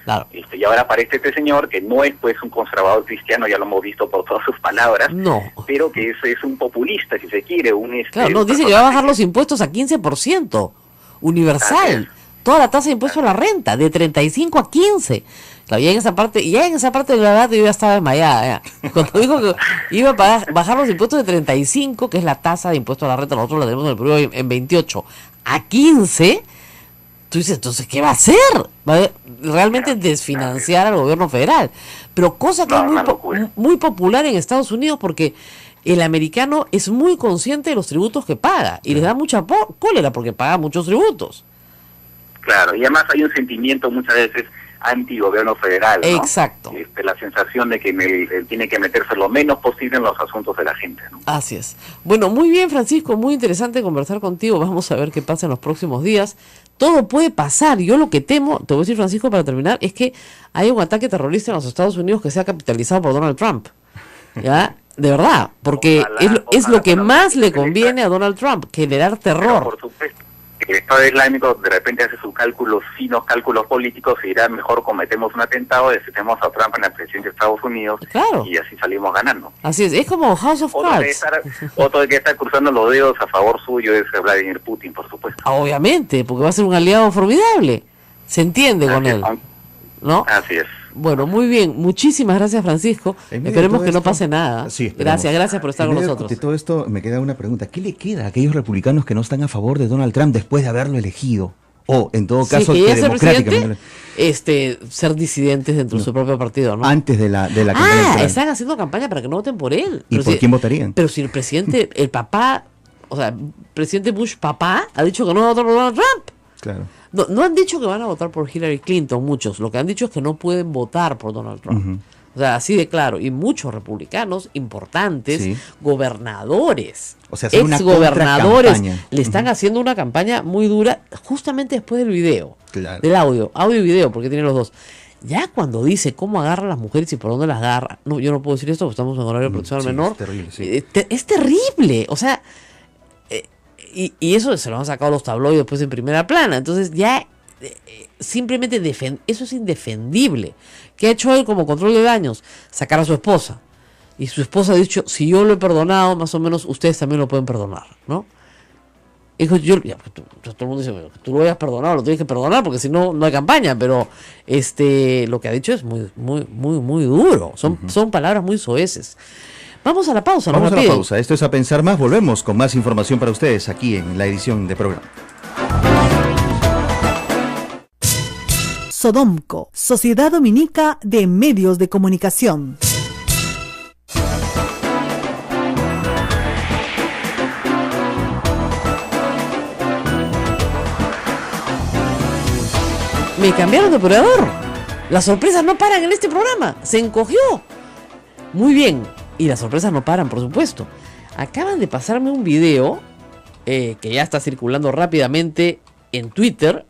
Claro. Y ahora aparece este señor que no es pues un conservador cristiano, ya lo hemos visto por todas sus palabras, No. pero que es un populista, si se quiere, Claro, no, un dice que va a bajar personaje los impuestos a 15%, Así universal. Toda la tasa de impuesto a la renta, de 35 a 15. Claro, ya en esa parte de la edad yo ya estaba desmayada. Ya. Cuando dijo que iba a bajar los impuestos de 35, que es la tasa de impuesto a la renta, nosotros la tenemos en el Perú en 28, a 15, tú dices, entonces, ¿qué va a hacer? ¿Va a realmente desfinanciar al gobierno federal? Pero cosa que No, es una locura. muy popular en Estados Unidos porque el americano es muy consciente de los tributos que paga y les da mucha cólera porque paga muchos tributos. Claro, y además hay un sentimiento muchas veces anti-gobierno federal, ¿no? Exacto. La sensación de que él tiene que meterse lo menos posible en los asuntos de la gente, ¿no? Así es. Bueno, muy bien, Francisco, muy interesante conversar contigo. Vamos a ver qué pasa en los próximos días. Todo puede pasar. Yo lo que temo, te voy a decir, Francisco, para terminar, es que hay un ataque terrorista en los Estados Unidos que sea capitalizado por Donald Trump. ¿Ya? De verdad, porque es lo que ojalá, más pero le conviene a Donald Trump, generar Pero, terror. por supuesto, el Estado Islámico de repente hace sus finos cálculos políticos y dirá, mejor cometemos un atentado, destituimos a Trump en la presidencia de Estados Unidos Claro. y así salimos ganando. Así es como House of Cards. Otro de que está cruzando los dedos a favor suyo es Vladimir Putin, por supuesto. Obviamente, porque va a ser un aliado formidable. Se entiende con Así es, él, ¿no? Así es. Bueno, muy bien. Muchísimas gracias, Francisco. En medio de Esperemos todo que no esto- pase nada. Sí, esperemos. Gracias por estar En con medio nosotros. De todo esto me queda una pregunta. ¿Qué le queda a aquellos republicanos que no están a favor de Donald Trump después de haberlo elegido? O, en todo Sí, caso, que que ya sea democráticamente... presidente, ser disidentes dentro de su propio partido, ¿no? Antes de la campaña electoral. Están haciendo campaña para que no voten por él. ¿Y Pero por quién votarían? Pero si el presidente, el papá, o sea, presidente Bush papá, ha dicho que no va a votar por Donald Trump. Claro. No han dicho que van a votar por Hillary Clinton, muchos. Lo que han dicho es que no pueden votar por Donald Trump. Ujú. O sea, así de claro. Y muchos republicanos importantes, Sí. gobernadores, O sea, hacer una exgobernadores, contracampaña. le están haciendo una campaña muy dura justamente después del video. Claro. Del audio y video, porque tiene los dos. Ya cuando dice cómo agarra a las mujeres y por dónde las agarra, no, yo no puedo decir esto porque estamos en horario de protección al sí, menor. es terrible, sí. Es terrible, o sea, y eso se lo han sacado los tabloides después en primera plana. Entonces ya simplemente eso es indefendible. ¿Qué ha hecho él como control de daños? Sacar a su esposa. Y su esposa ha dicho, si yo lo he perdonado, más o menos ustedes también lo pueden perdonar, ¿no? Dijo, todo el mundo dice, bueno, tú lo hayas perdonado, lo tienes que perdonar, porque si no, no hay campaña, pero lo que ha dicho es muy duro. Son palabras muy soeces. Vamos a la pausa, ¿no? Vamos a la Rapidín. pausa. Esto es A Pensar Más. Volvemos con más información para ustedes aquí en la edición de programa. Sodomco, Sociedad Dominica de Medios de Comunicación. Me cambiaron de operador. Las sorpresas no paran en este programa. Se encogió. Muy bien. Y las sorpresas no paran, por supuesto. Acaban de pasarme un video que ya está circulando rápidamente en Twitter,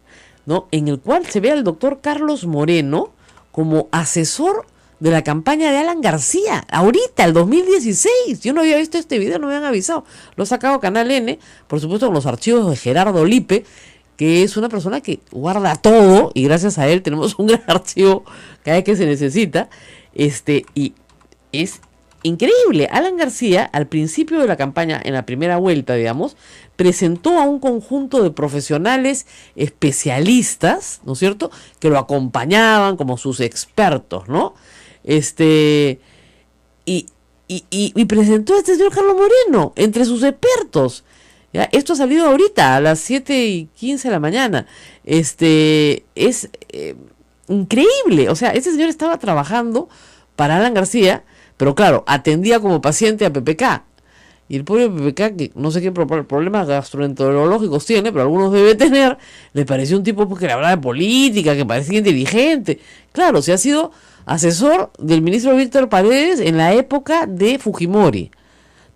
¿no? En el cual se ve al doctor Carlos Moreno como asesor de la campaña de Alan García. Ahorita, el 2016. Yo no había visto este video, no me habían avisado. Lo ha sacado Canal N, por supuesto con los archivos de Gerardo Lipe, que es una persona que guarda todo, y gracias a él tenemos un gran archivo cada vez que se necesita, y es increíble. Alan García, al principio de la campaña, en la primera vuelta, digamos, presentó a un conjunto de profesionales especialistas, ¿no es cierto?, que lo acompañaban como sus expertos, ¿no? Y presentó a este señor Carlos Moreno entre sus expertos. ¿Ya? Esto ha salido ahorita a las 7:15 de la mañana. Es increíble. O sea, este señor estaba trabajando para Alan García, pero claro, atendía como paciente a PPK. Y el pobre PPK, que no sé qué problemas gastroenterológicos tiene, pero algunos debe tener, le pareció un tipo que le hablaba de política, que parecía inteligente. Claro, se ha sido asesor del ministro Víctor Paredes en la época de Fujimori.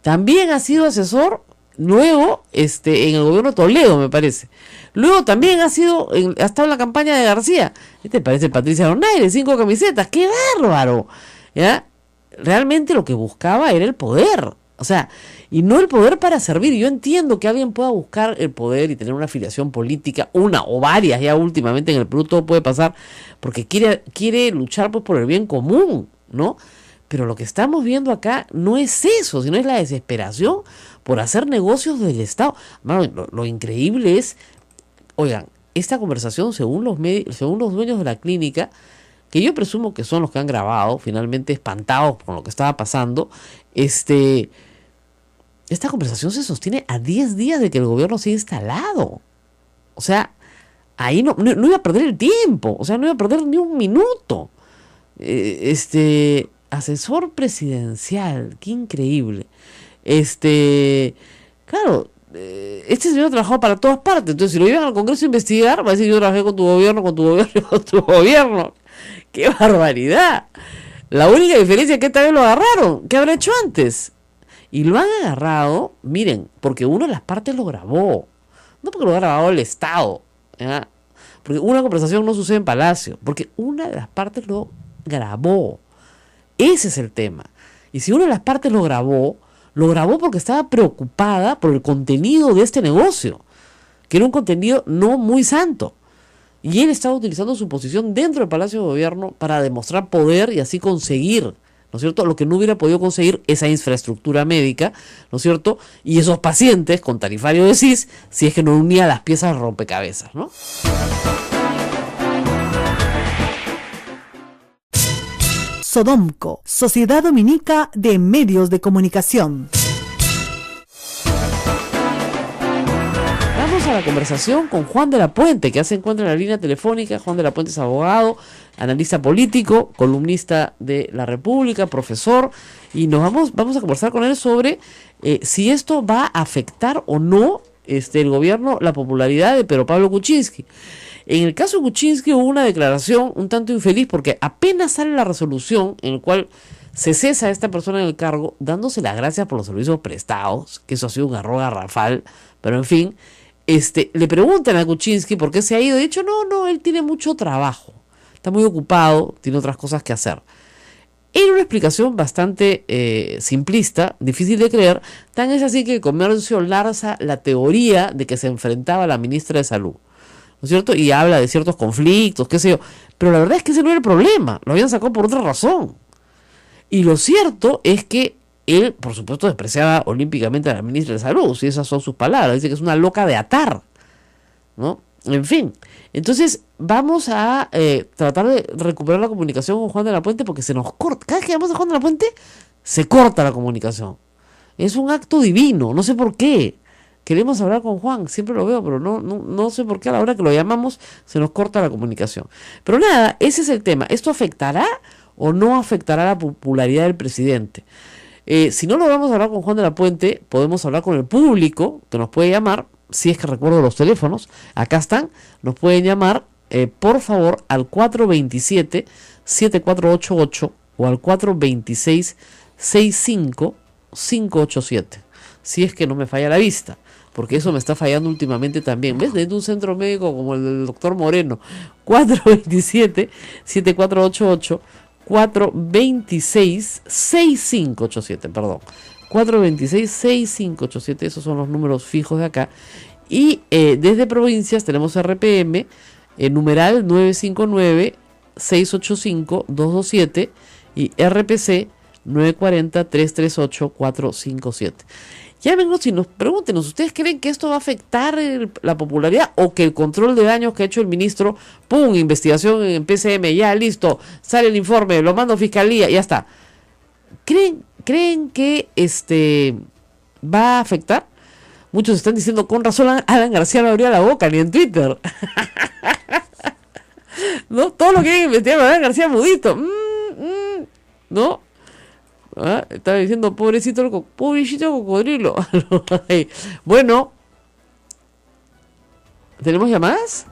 También ha sido asesor luego en el gobierno de Toledo, me parece. Luego también ha estado en la campaña de García. Parece Patricia Donaire, 5 camisetas, ¡qué bárbaro! ¿Ya? Realmente lo que buscaba era el poder. O sea, y no el poder para servir. Yo entiendo que alguien pueda buscar el poder y tener una afiliación política, una o varias, ya últimamente en el Perú todo puede pasar, porque quiere luchar pues por el bien común, ¿no? Pero lo que estamos viendo acá no es eso, sino es la desesperación por hacer negocios del Estado. Lo increíble es, oigan, esta conversación, según los dueños de la clínica, que yo presumo que son los que han grabado, finalmente espantados con lo que estaba pasando, esta conversación se sostiene a 10 días de que el gobierno se ha instalado. O sea, ahí no iba a perder el tiempo, o sea, no iba a perder ni un minuto. Asesor presidencial, qué increíble. Claro, este señor ha trabajado para todas partes. Entonces, si lo llevan al Congreso a investigar, va a decir: yo trabajé con tu gobierno, con tu gobierno, con tu gobierno. ¡Qué barbaridad! La única diferencia es que esta vez lo agarraron. ¿Qué habrá hecho antes? Y lo han agarrado, miren, porque una de las partes lo grabó. No porque lo ha grabado el Estado, ¿ya? Porque una conversación no sucede en Palacio, porque una de las partes lo grabó. Ese es el tema. Y si una de las partes lo grabó porque estaba preocupada por el contenido de este negocio, que era un contenido no muy santo. Y él estaba utilizando su posición dentro del Palacio de Gobierno para demostrar poder y así conseguir, ¿no es cierto?, lo que no hubiera podido conseguir, esa infraestructura médica, ¿no es cierto?, y esos pacientes con tarifario de CIS, si es que no unía las piezas de rompecabezas, ¿no? Sodomco, Sociedad Dominica de Medios de Comunicación. Vamos a la conversación con Juan de la Puente, que ya se encuentra en la línea telefónica. Juan de la Puente es abogado, analista político, columnista de La República, profesor, y vamos a conversar con él sobre si esto va a afectar o no el gobierno, la popularidad de Pedro Pablo Kuczynski. En el caso de Kuczynski hubo una declaración un tanto infeliz, porque apenas sale la resolución en la cual se cesa a esta persona en el cargo, dándose las gracias por los servicios prestados, que eso ha sido un error garrafal, pero en fin, le preguntan a Kuczynski por qué se ha ido. De hecho, no, él tiene mucho trabajo, está muy ocupado, tiene otras cosas que hacer. Era una explicación bastante simplista, difícil de creer, tan es así que el Comercio lanza la teoría de que se enfrentaba a la ministra de Salud, ¿no es cierto? Y habla de ciertos conflictos, qué sé yo, pero la verdad es que ese no era el problema, lo habían sacado por otra razón. Y lo cierto es que él, por supuesto, despreciaba olímpicamente a la ministra de Salud, si esas son sus palabras, dice que es una loca de atar, ¿no? En fin, entonces vamos a tratar de recuperar la comunicación con Juan de la Puente, porque se nos corta, cada vez que llamamos a Juan de la Puente, se corta la comunicación. Es un acto divino, no sé por qué, queremos hablar con Juan, siempre lo veo, pero no sé por qué a la hora que lo llamamos se nos corta la comunicación. Pero nada, ese es el tema. ¿Esto afectará o no afectará la popularidad del presidente? Si no lo vamos a hablar con Juan de la Puente, podemos hablar con el público, que nos puede llamar, si es que recuerdo los teléfonos, acá están, nos pueden llamar, por favor, al 427-7488 o al 426-65-587, si es que no me falla la vista, porque eso me está fallando últimamente también. ¿Ves? Desde un centro médico como el del doctor Moreno, 427-7488, 426-6587, perdón. 426-6587, esos son los números fijos de acá. Y desde provincias tenemos RPM, numeral 959-685-227 y RPC 940-338-457. Llámenos y pregúntenos, ¿ustedes creen que esto va a afectar la popularidad o que el control de daños que ha hecho el ministro, ¡pum!, investigación en PCM, ya listo, sale el informe, lo mando a fiscalía, ya está? ¿Creen que va a afectar? Muchos están diciendo, con razón Alan García no abría la boca, ni en Twitter. ¿No? Todos lo quieren investigar a Alan García mudito. ¿No? Estaba diciendo, pobrecito cocodrilo. Bueno, ¿tenemos llamadas?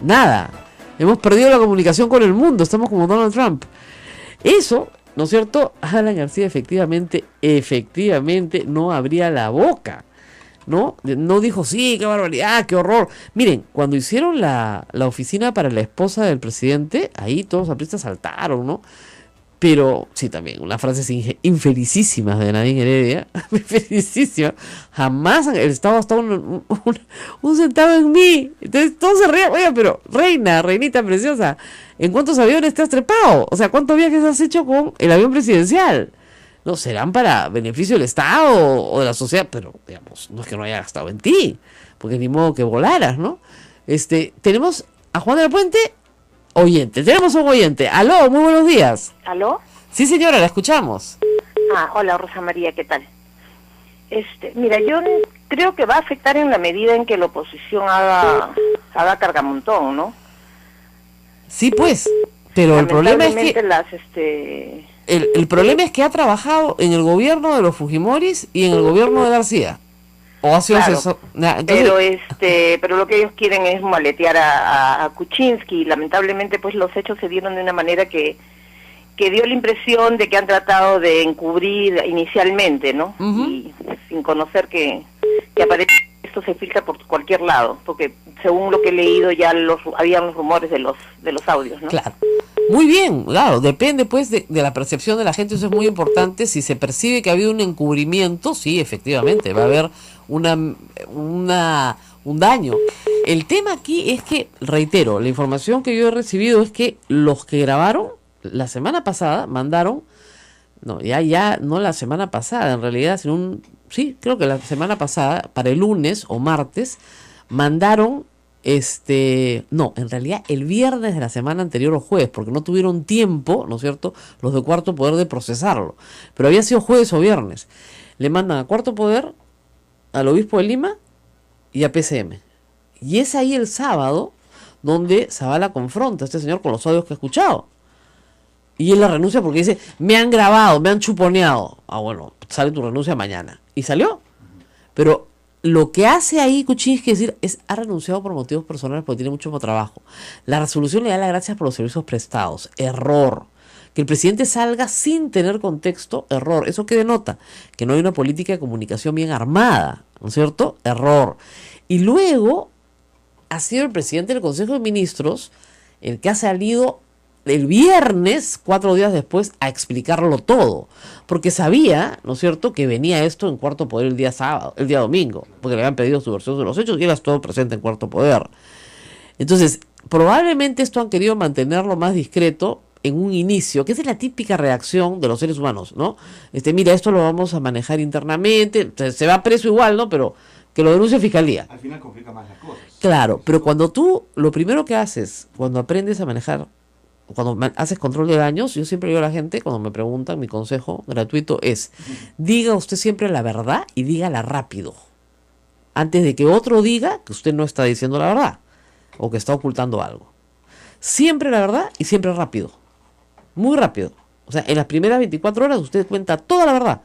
Nada. Hemos perdido la comunicación con el mundo. Estamos como Donald Trump. Eso, ¿no es cierto? Alan García efectivamente no abría la boca. No dijo, sí, qué barbaridad, qué horror. Miren, cuando hicieron la oficina para la esposa del presidente, ahí todos los apristas saltaron, ¿no? Pero, sí, también, unas frases infelicísimas de Nadine Heredia, infelicísimas. Jamás el Estado ha estado un centavo en mí. Entonces todos se ríen. Oye, pero reinita preciosa, ¿en cuántos aviones te has trepado? O sea, ¿cuántos viajes has hecho con el avión presidencial? No, serán para beneficio del Estado o de la sociedad, pero, digamos, no es que no haya gastado en ti, porque ni modo que volaras, ¿no? Tenemos a Juan de la Puente. Oyente, tenemos un oyente. Aló, muy buenos días. ¿Aló? Sí, señora, la escuchamos. Hola, Rosa María, ¿qué tal? Mira, yo creo que va a afectar en la medida en que la oposición haga cargamontón, ¿no? Sí, pues, pero el problema es que el problema es que ha trabajado en el gobierno de los Fujimoris y en el gobierno de García. O ha sido asesor. Entonces, pero lo que ellos quieren es maletear a Kuczynski, y lamentablemente pues los hechos se dieron de una manera que dio la impresión de que han tratado de encubrir inicialmente, ¿no? Y sin conocer que aparentemente esto se filtra por cualquier lado, porque según lo que he leído ya habían los rumores de los audios, ¿no? Claro. Muy bien, claro, depende pues de la percepción de la gente, eso es muy importante. Si se percibe que ha habido un encubrimiento, sí, efectivamente, va a haber un daño. El tema aquí es que, reitero, la información que yo he recibido es que los que grabaron la semana pasada mandaron, no la semana pasada en realidad, sino sí, creo que la semana pasada, para el lunes o martes, mandaron en realidad el viernes de la semana anterior o jueves, porque no tuvieron tiempo, ¿no es cierto?, los de Cuarto Poder de procesarlo, pero había sido jueves o viernes. Le mandan a Cuarto Poder, al obispo de Lima y a PCM. Y es ahí el sábado donde Zavala confronta a este señor con los audios que ha escuchado. Y él la renuncia porque dice, me han grabado, me han chuponeado. Bueno, sale tu renuncia mañana. Y salió. Pero lo que hace ahí Kuczynski ha renunciado por motivos personales porque tiene mucho trabajo. La resolución le da las gracias por los servicios prestados. Error. Que el presidente salga sin tener contexto, error. ¿Eso qué denota? Que no hay una política de comunicación bien armada, ¿no es cierto? Error. Y luego ha sido el presidente del Consejo de Ministros el que ha salido el viernes, 4 días después, a explicarlo todo. Porque sabía, ¿no es cierto?, que venía esto en Cuarto Poder el día domingo, porque le habían pedido su versión de los hechos y él estuvo presente en Cuarto Poder. Entonces, probablemente esto han querido mantenerlo más discreto en un inicio, que esa es la típica reacción de los seres humanos, ¿no? Mira, esto lo vamos a manejar internamente, se va preso igual, ¿no? Pero que lo denuncie Fiscalía. Al final complica más las cosas. Claro, pero cuando tú, lo primero que haces, cuando aprendes a manejar, cuando haces control de daños, yo siempre digo a la gente, cuando me preguntan, mi consejo gratuito es, diga usted siempre la verdad y dígala rápido. antes de que otro diga que usted no está diciendo la verdad o que está ocultando algo. Siempre la verdad y siempre rápido. Muy rápido. O sea, en las primeras 24 horas usted cuenta toda la verdad.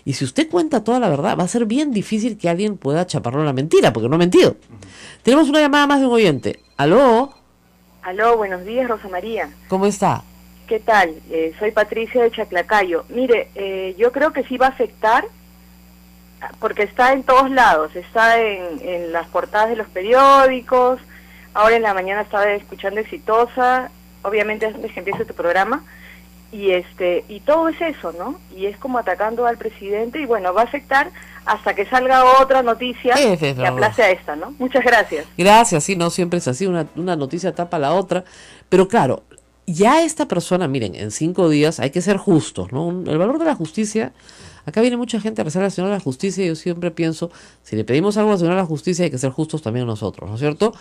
Y si usted cuenta toda la verdad, va a ser bien difícil que alguien pueda chaparlo la mentira, porque no ha mentido. Tenemos una llamada más de un oyente. ¿Aló? Aló, buenos días, Rosa María. ¿Cómo está? ¿Qué tal? Soy Patricia de Chaclacayo. Mire, yo creo que sí va a afectar, porque está en todos lados. Está en las portadas de los periódicos. Ahora en la mañana estaba escuchando Exitosa, obviamente antes que empiece tu programa. Y todo es eso, ¿no? Y es como atacando al presidente, y bueno, va a afectar hasta que salga otra noticia que aplace a esta, ¿no? Muchas gracias. Gracias, sí, no siempre es así, una noticia tapa la otra, pero claro, ya esta persona, miren, en 5 días hay que ser justos, ¿no? El valor de la justicia, acá viene mucha gente a rezar al Señor de la Justicia, y yo siempre pienso, si le pedimos algo al Señor de la Justicia, hay que ser justos también nosotros, ¿no es cierto?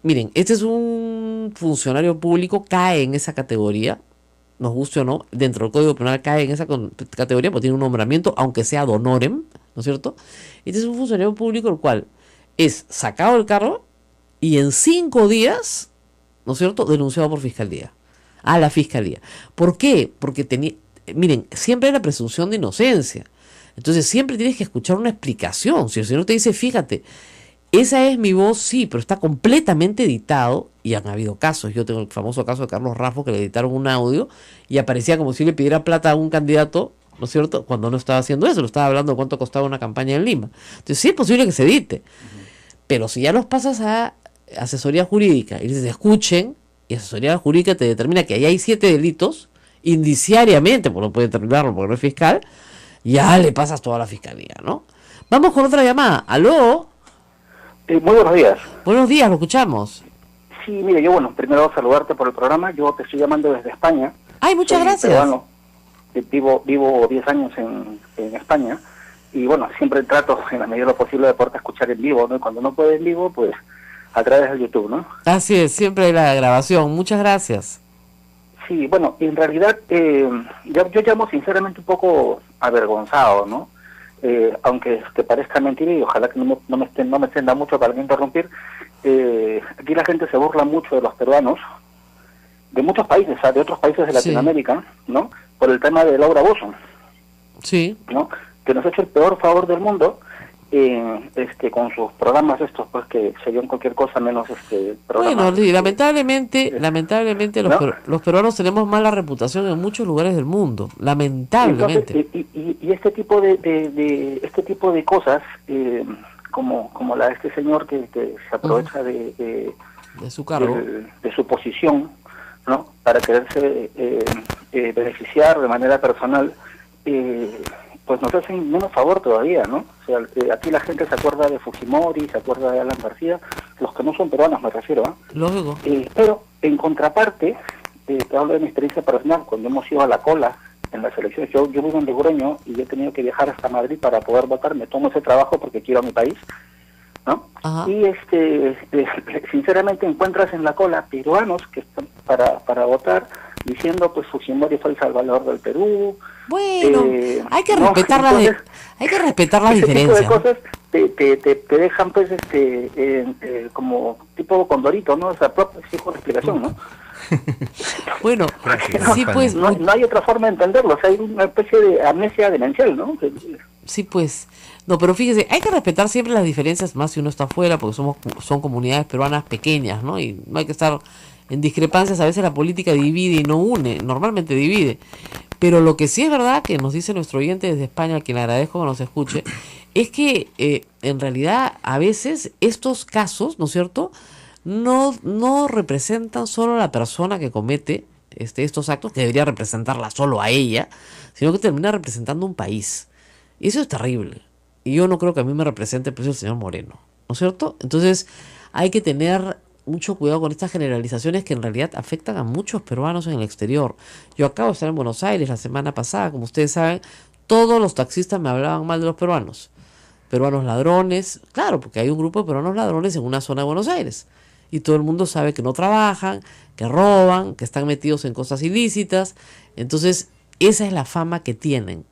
Miren, este es un funcionario público, cae en esa categoría, nos guste o no, dentro del Código Penal cae en esa categoría, porque tiene un nombramiento, aunque sea ad honorem, ¿no es cierto? Este es un funcionario público el cual es sacado del cargo y en 5 días, ¿no es cierto?, denunciado por fiscalía, a la fiscalía. ¿Por qué? Porque miren, siempre hay la presunción de inocencia, entonces siempre tienes que escuchar una explicación. Si el señor te dice, fíjate, esa es mi voz, sí, pero está completamente editado, y han habido casos. Yo tengo el famoso caso de Carlos Raffo, que le editaron un audio y aparecía como si le pidiera plata a un candidato, ¿no es cierto?, cuando no estaba haciendo eso, lo estaba hablando de cuánto costaba una campaña en Lima. Entonces sí es posible que se edite, pero si ya los pasas a asesoría jurídica y les escuchen, y asesoría jurídica te determina que ahí hay 7 delitos, indiciariamente, porque no puede determinarlo porque no es fiscal, ya le pasas toda la fiscalía, ¿no? Vamos con otra llamada. ¿Aló? Muy buenos días. Buenos días, lo escuchamos. Sí, mire, yo, primero saludarte por el programa. Yo te estoy llamando desde España. Ay, muchas gracias. Peruano. Vivo 10 años en España, y siempre trato en la medida de lo posible de poder escuchar en vivo, ¿no? Y cuando no puedo en vivo, pues a través de YouTube, ¿no? Así es, siempre hay la grabación. Muchas gracias. Sí, en realidad yo llamo sinceramente un poco avergonzado, ¿no? Aunque te parezca mentira, y ojalá que no me extienda mucho para no interrumpir, aquí la gente se burla mucho de los peruanos, de muchos países, de otros países de Latinoamérica, ¿no? Por el tema de Laura Bozzo, sí, ¿no? Que nos ha hecho el peor favor del mundo, con sus programas estos, pues, que serían cualquier cosa menos programas. Bueno, lamentablemente ¿no? los peruanos tenemos mala reputación en muchos lugares del mundo, lamentablemente. Entonces, y este tipo de cosas, como la de este señor que se aprovecha de su cargo, de su posición, ¿no? Para quererse beneficiar de manera personal, pues nos hacen menos favor todavía, ¿no? O sea, aquí la gente se acuerda de Fujimori, se acuerda de Alan García, los que no son peruanos me refiero, ¿eh? Lógico. Pero en contraparte, te hablo de mi experiencia personal, cuando hemos ido a la cola en las elecciones, yo vivo en Logroño y he tenido que viajar hasta Madrid para poder votar, me tomo ese trabajo porque quiero a mi país, ¿no? Ajá. Y sinceramente encuentras en la cola peruanos que están para votar, diciendo pues Fujimori fue el salvador del Perú. Bueno, hay que respetar las diferencias. Tipo de cosas te dejan pues como tipo condorito, ¿no? O sea, sí, con explicación, ¿no? Bueno, sí, pues no hay otra forma de entenderlo, o sea, hay una especie de amnesia demencial, ¿no? Sí, pues. No, pero fíjese, hay que respetar siempre las diferencias, más si uno está afuera, porque son comunidades peruanas pequeñas, ¿no? Y no hay que estar en discrepancias. A veces la política divide y no une, normalmente divide. Pero lo que sí es verdad, que nos dice nuestro oyente desde España, a quien le agradezco que nos escuche, es que en realidad a veces estos casos, ¿no es cierto?, no representan solo a la persona que comete estos actos, que debería representarla solo a ella, sino que termina representando un país. Y eso es terrible. Y yo no creo que a mí me represente pues el señor Moreno, ¿no es cierto? Entonces hay que tener mucho cuidado con estas generalizaciones que en realidad afectan a muchos peruanos en el exterior. Yo acabo de estar en Buenos Aires la semana pasada, como ustedes saben, todos los taxistas me hablaban mal de los peruanos. Peruanos ladrones, claro, porque hay un grupo de peruanos ladrones en una zona de Buenos Aires. Y todo el mundo sabe que no trabajan, que roban, que están metidos en cosas ilícitas. Entonces, esa es la fama que tienen.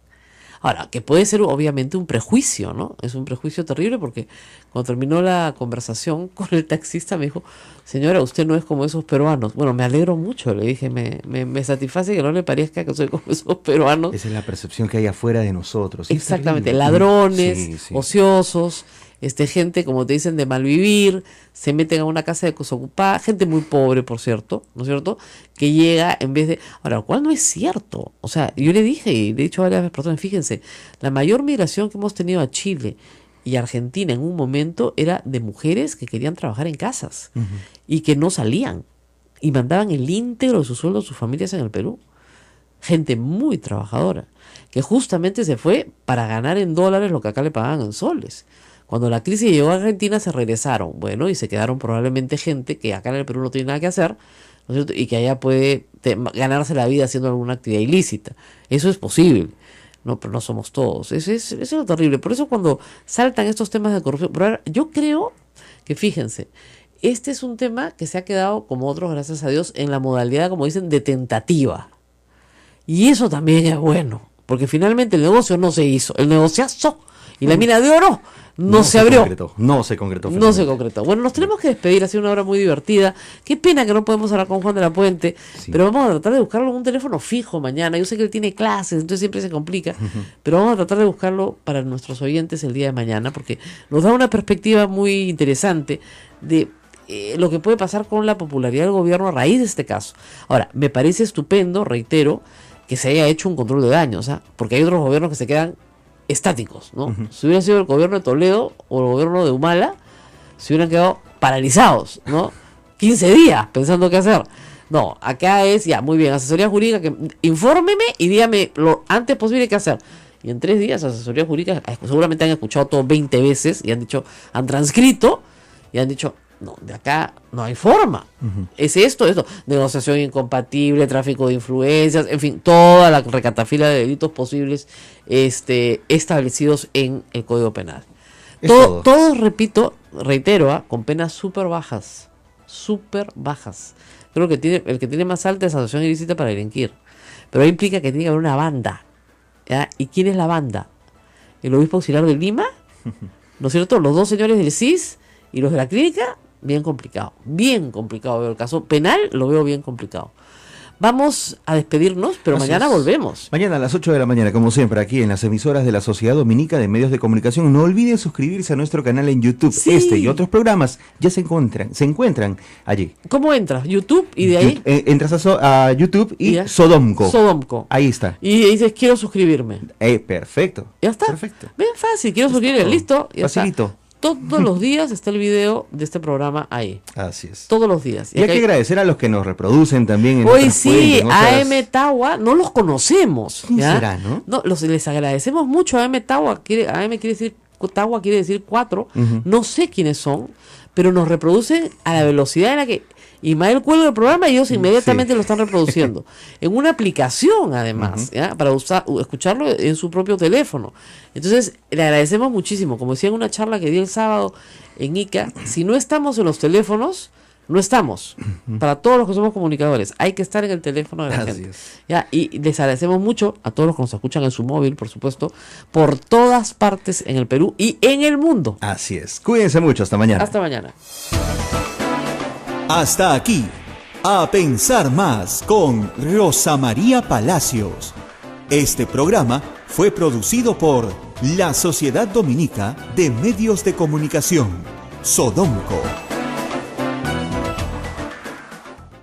Ahora, que puede ser obviamente un prejuicio, ¿no? Es un prejuicio terrible porque cuando terminó la conversación con el taxista me dijo, señora, usted no es como esos peruanos. Bueno, me alegro mucho, le dije, me satisface que no le parezca que soy como esos peruanos. Esa es la percepción que hay afuera de nosotros. Exactamente, Es terrible. ladrones, Sí, sí. ociosos, gente, como te dicen, de malvivir, se meten a una casa desocupada, gente muy pobre, por cierto, ¿no es cierto?, que llega en vez de... Ahora, lo cual no es cierto. O sea, yo le dije, y le he dicho a varias personas, fíjense, la mayor migración que hemos tenido a Chile y Argentina en un momento era de mujeres que querían trabajar en casas y que no salían y mandaban el íntegro de su sueldo a sus familias en el Perú. Gente muy trabajadora, que justamente se fue para ganar en dólares lo que acá le pagaban en soles. Cuando la crisis llegó a Argentina se regresaron, bueno, y se quedaron probablemente gente que acá en el Perú no tiene nada que hacer, ¿no es cierto?, y que allá puede ganarse la vida haciendo alguna actividad ilícita. Eso es posible, no, pero no somos todos. Eso es lo terrible. Por eso cuando saltan estos temas de corrupción, pero ahora, yo creo que, fíjense, este es un tema que se ha quedado, como otros, gracias a Dios, en la modalidad, como dicen, de tentativa. Y eso también es bueno, porque finalmente el negocio no se hizo, el negociazo y la mina de oro no se abrió. No se concretó. No se concretó. Bueno, nos tenemos que despedir, ha sido una hora muy divertida. Qué pena que no podemos hablar con Juan de la Puente, pero vamos a tratar de buscarlo en un teléfono fijo mañana. Yo sé que él tiene clases, entonces siempre se complica, pero vamos a tratar de buscarlo para nuestros oyentes el día de mañana, porque nos da una perspectiva muy interesante de lo que puede pasar con la popularidad del gobierno a raíz de este caso. Ahora, me parece estupendo, reitero, que se haya hecho un control de daños, porque hay otros gobiernos que se quedan estáticos, ¿no? Si hubiera sido el gobierno de Toledo o el gobierno de Humala, se hubieran quedado paralizados, ¿no? 15 días pensando qué hacer. No, acá es, ya, muy bien, asesoría jurídica, que infórmeme y dígame lo antes posible qué hacer. Y en 3 días, asesoría jurídica, seguramente han escuchado todo 20 veces y han dicho, han transcrito y han dicho, no, de acá no hay forma. Es esto, negociación incompatible, tráfico de influencias, en fin, toda la recatafila de delitos posibles establecidos en el Código Penal. Todos, reitero, con penas súper bajas. Creo que el que tiene más alta es asociación ilícita para delinquir. Pero implica que tiene que haber una banda, ¿ya? ¿Y quién es la banda? ¿El obispo auxiliar de Lima? ¿No es cierto? Los 2 señores del CIS y los de la clínica. Bien complicado veo el caso penal, lo veo bien complicado. Vamos a despedirnos, pero mañana volvemos. Mañana a las 8 de la mañana, como siempre, aquí en las emisoras de la Sociedad Dominica de Medios de Comunicación. No olviden suscribirse a nuestro canal en YouTube. Sí. Este y otros programas ya se encuentran allí. ¿Cómo entras? ¿YouTube? Y de ahí entras a YouTube y Sodomco. Ahí está. Y dices, quiero suscribirme. Perfecto. Ya está. Perfecto. Bien fácil, quiero suscribirme. Listo. Ya facilito. Está. Todos los días está el video de este programa ahí. Así es. Todos los días. Y hay que agradecer a los que nos reproducen también en hoy sí, AM Tawa, no los conocemos. ¿Quién será, no? Les agradecemos mucho a AM Tawa. AM quiere decir, Tawa quiere decir 4. No sé quiénes son, pero nos reproducen a la velocidad en la que Ismael cuelga el programa y ellos inmediatamente lo están reproduciendo. En una aplicación, además, para escucharlo en su propio teléfono. Entonces, le agradecemos muchísimo. Como decía en una charla que di el sábado en ICA, si no estamos en los teléfonos, no estamos. Para todos los que somos comunicadores, hay que estar en el teléfono de la gente. ¿Ya? Y les agradecemos mucho a todos los que nos escuchan en su móvil, por supuesto, por todas partes en el Perú y en el mundo. Así es. Cuídense mucho. Hasta mañana. Hasta mañana. Hasta aquí, A Pensar Más con Rosa María Palacios. Este programa fue producido por la Sociedad Dominica de Medios de Comunicación, Sodomco.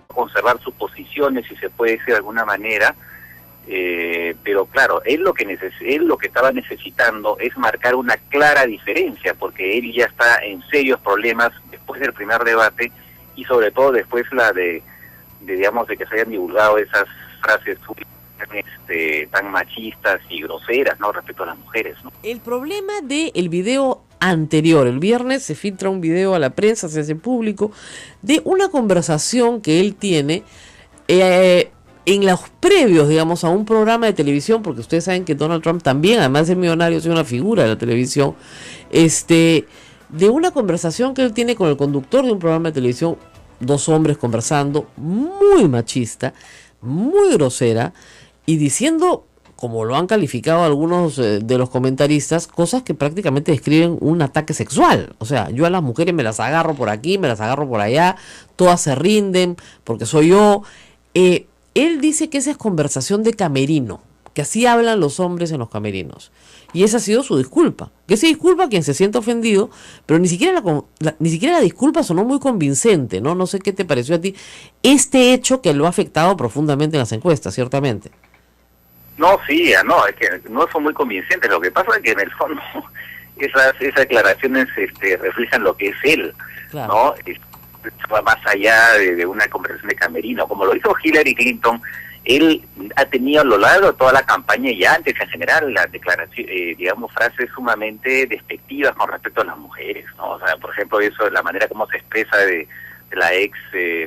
Conservar sus posiciones, si se puede decir de alguna manera, pero claro, él lo que estaba necesitando es marcar una clara diferencia, porque él ya está en serios problemas después del primer debate, y sobre todo después de que se hayan divulgado esas frases tan machistas y groseras, ¿no?, respecto a las mujeres, ¿no? El problema del video anterior, el viernes se filtra un video a la prensa, se hace público, de una conversación que él tiene en los previos, digamos, a un programa de televisión, porque ustedes saben que Donald Trump también, además de ser millonario, es una figura de la televisión, de una conversación que él tiene con el conductor de un programa de televisión, 2 hombres conversando, muy machista, muy grosera, y diciendo como lo han calificado algunos de los comentaristas, cosas que prácticamente describen un ataque sexual. O sea, yo a las mujeres me las agarro por aquí, me las agarro por allá, todas se rinden porque soy yo. Él dice que esa es conversación de camerino, que así hablan los hombres en los camerinos. Y esa ha sido su disculpa. Que se disculpa a quien se sienta ofendido, pero ni siquiera la disculpa sonó muy convincente, ¿no? No sé qué te pareció a ti este hecho que lo ha afectado profundamente en las encuestas, ciertamente. No, sí, no, es que no son muy convincentes. Lo que pasa es que en el fondo esas declaraciones reflejan lo que es él, Claro. ¿no? Va más allá de una conversación de camerino. Como lo hizo Hillary Clinton, él ha tenido a lo largo de toda la campaña y antes en general las declaraciones, digamos, frases sumamente despectivas con respecto a las mujeres, ¿no? O sea, por ejemplo, eso, la manera como se expresa de la ex